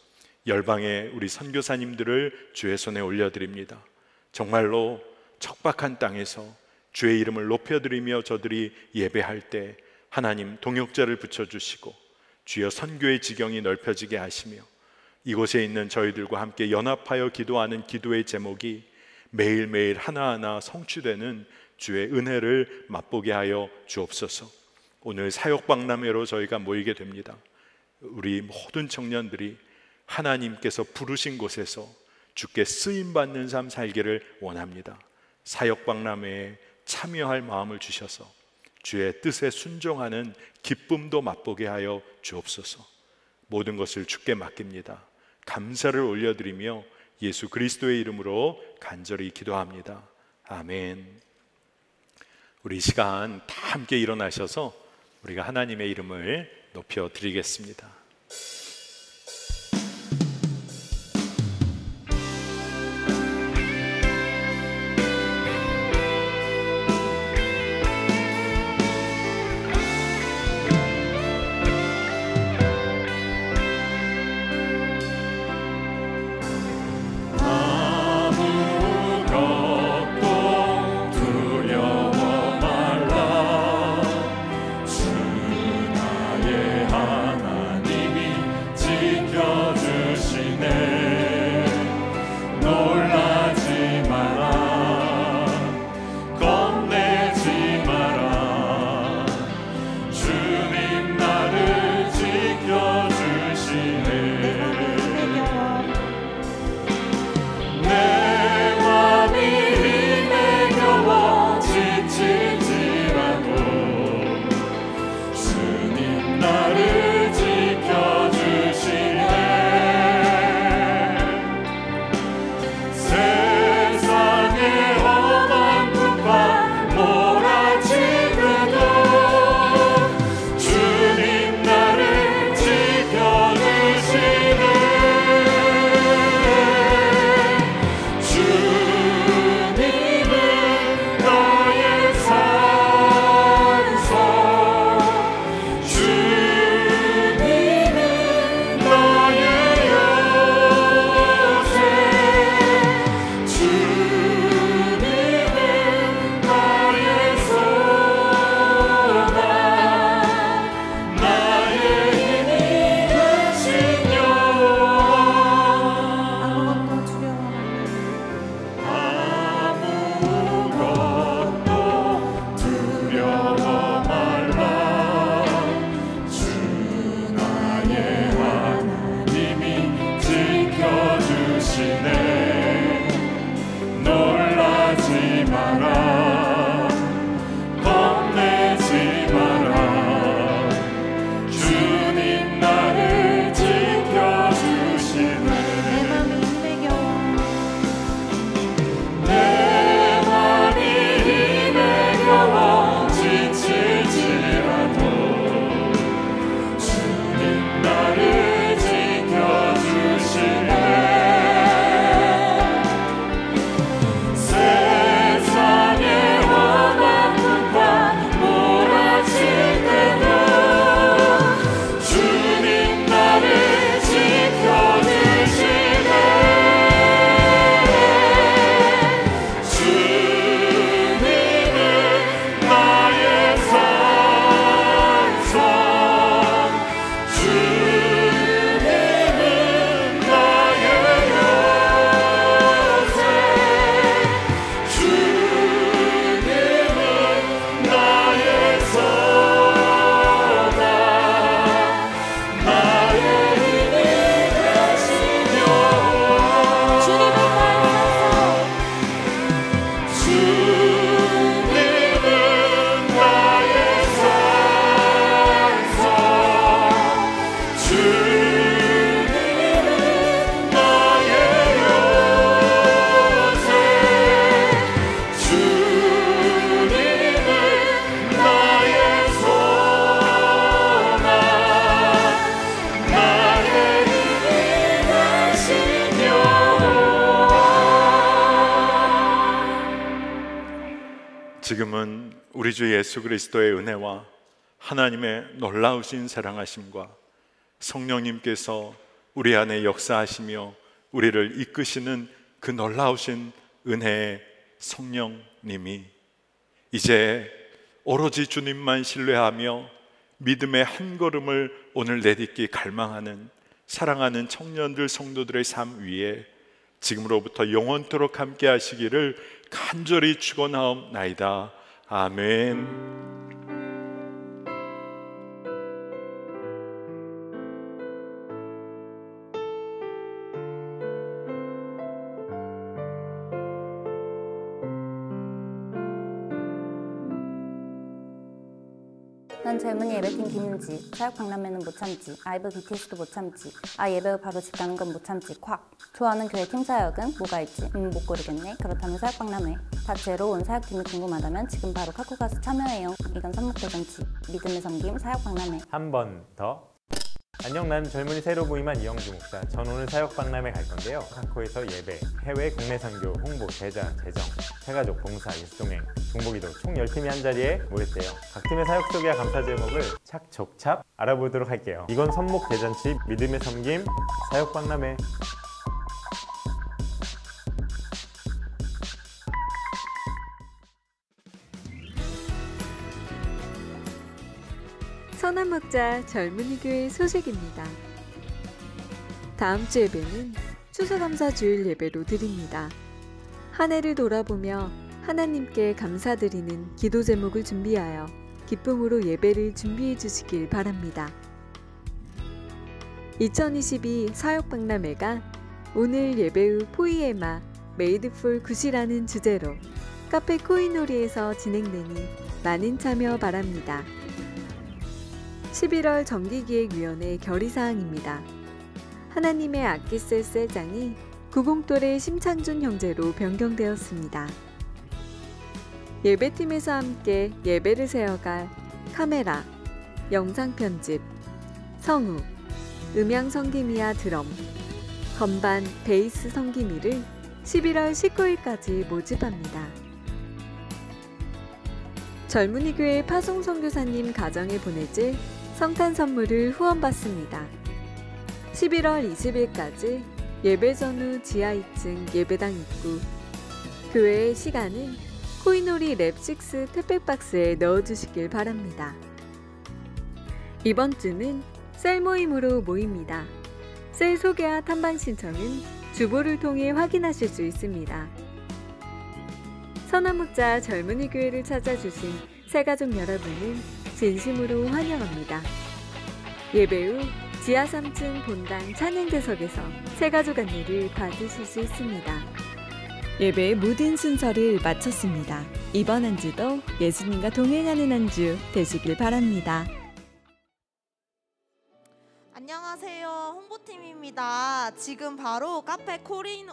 열방의 우리 선교사님들을 주의 손에 올려드립니다. 정말로 척박한 땅에서 주의 이름을 높여드리며 저들이 예배할 때 하나님 동역자를 붙여주시고 주여 선교의 지경이 넓혀지게 하시며 이곳에 있는 저희들과 함께 연합하여 기도하는 기도의 제목이 매일매일 하나하나 성취되는 주의 은혜를 맛보게 하여 주옵소서. 오늘 사역박람회로 저희가 모이게 됩니다. 우리 모든 청년들이 하나님께서 부르신 곳에서 주께 쓰임받는 삶 살기를 원합니다. 사역박람회에 참여할 마음을 주셔서 주의 뜻에 순종하는 기쁨도 맛보게 하여 주옵소서. 모든 것을 주께 맡깁니다. 감사를 올려드리며 예수 그리스도의 이름으로 간절히 기도합니다. 아멘. 우리 이 시간 다 함께 일어나셔서 우리가 하나님의 이름을 높여 드리겠습니다. 지금은 우리 주 예수 그리스도의 은혜와 하나님의 놀라우신 사랑하심과 성령님께서 우리 안에 역사하시며 우리를 이끄시는 그 놀라우신 은혜의 성령님이 이제 오로지 주님만 신뢰하며 믿음의 한 걸음을 오늘 내딛기 갈망하는 사랑하는 청년들 성도들의 삶 위에 지금으로부터 영원토록 함께 하시기를 간절히 축원하옵나이다. 아멘. 난 젊은이 예배팀 김윤지, 사역박람회는 못 참지, 아이브 BTS도 못 참지, 예배 후 바로 집 가는 건 못 참지, 콱. 좋아하는 교회 팀 사역은 뭐가 있지? 못 고르겠네. 그렇다면 사역박람회. 다채로 온 사역팀이 궁금하다면 지금 바로 카코 가서 참여해요. 이건 선목대잔치, 믿음의 섬김, 사역박람회. 한 번 더. 안녕, 나는 젊은이 새로 부임한 이영주 목사. 전 오늘 사역박람회 갈 건데요. 카코에서 예배, 해외 국내 선교, 홍보, 제자, 재정, 새가족, 봉사, 예수동행, 중보기도 총 10팀이 한자리에 모였대요. 각 팀의 사역 소개와 감사 제목을 착족찹 알아보도록 할게요. 이건 선목대잔치, 믿음의 섬김, 사역박람회. 선한목자 젊은이교회 소식입니다. 다음 주 예배는 추수감사주일 예배로 드립니다. 한 해를 돌아보며 하나님께 감사드리는 기도 제목을 준비하여 기쁨으로 예배를 준비해 주시길 바랍니다. 2022 사역박람회가 오늘 예배 후 포이에마 메이드 폴 굿이라는 주제로 카페 코이놀이에서 진행되니 많은 참여 바랍니다. 11월 정기기획위원회 결의사항입니다. 하나님의 아끼셀 셀장이 구봉돌의 심창준 형제로 변경되었습니다. 예배팀에서 함께 예배를 세워갈 카메라, 영상편집, 성우, 음향 성김이와 드럼, 건반, 베이스 성김이를 11월 19일까지 모집합니다. 젊은이교회 파송선교사님 가정에 보내질 성탄 선물을 후원받습니다. 11월 20일까지 예배 전후 지하 2층 예배당 입구. 교회의 시간은 코이놀이 랩6 택배박스에 넣어주시길 바랍니다. 이번 주는 셀 모임으로 모입니다. 셀 소개와 탐방 신청은 주보를 통해 확인하실 수 있습니다. 선한목자 젊은이교회를 찾아주신 새가족 여러분은 진심으로 환영합니다. 예배 후 지하 3층 본당 찬양대석에서 새가족 안내를 받으실 수 있습니다. 예배의 모든 순서를 마쳤습니다. 이번 한 주도 예수님과 동행하는 한 주 되시길 바랍니다. 안녕하세요. 홍보팀입니다. 지금 바로 카페 코이놀이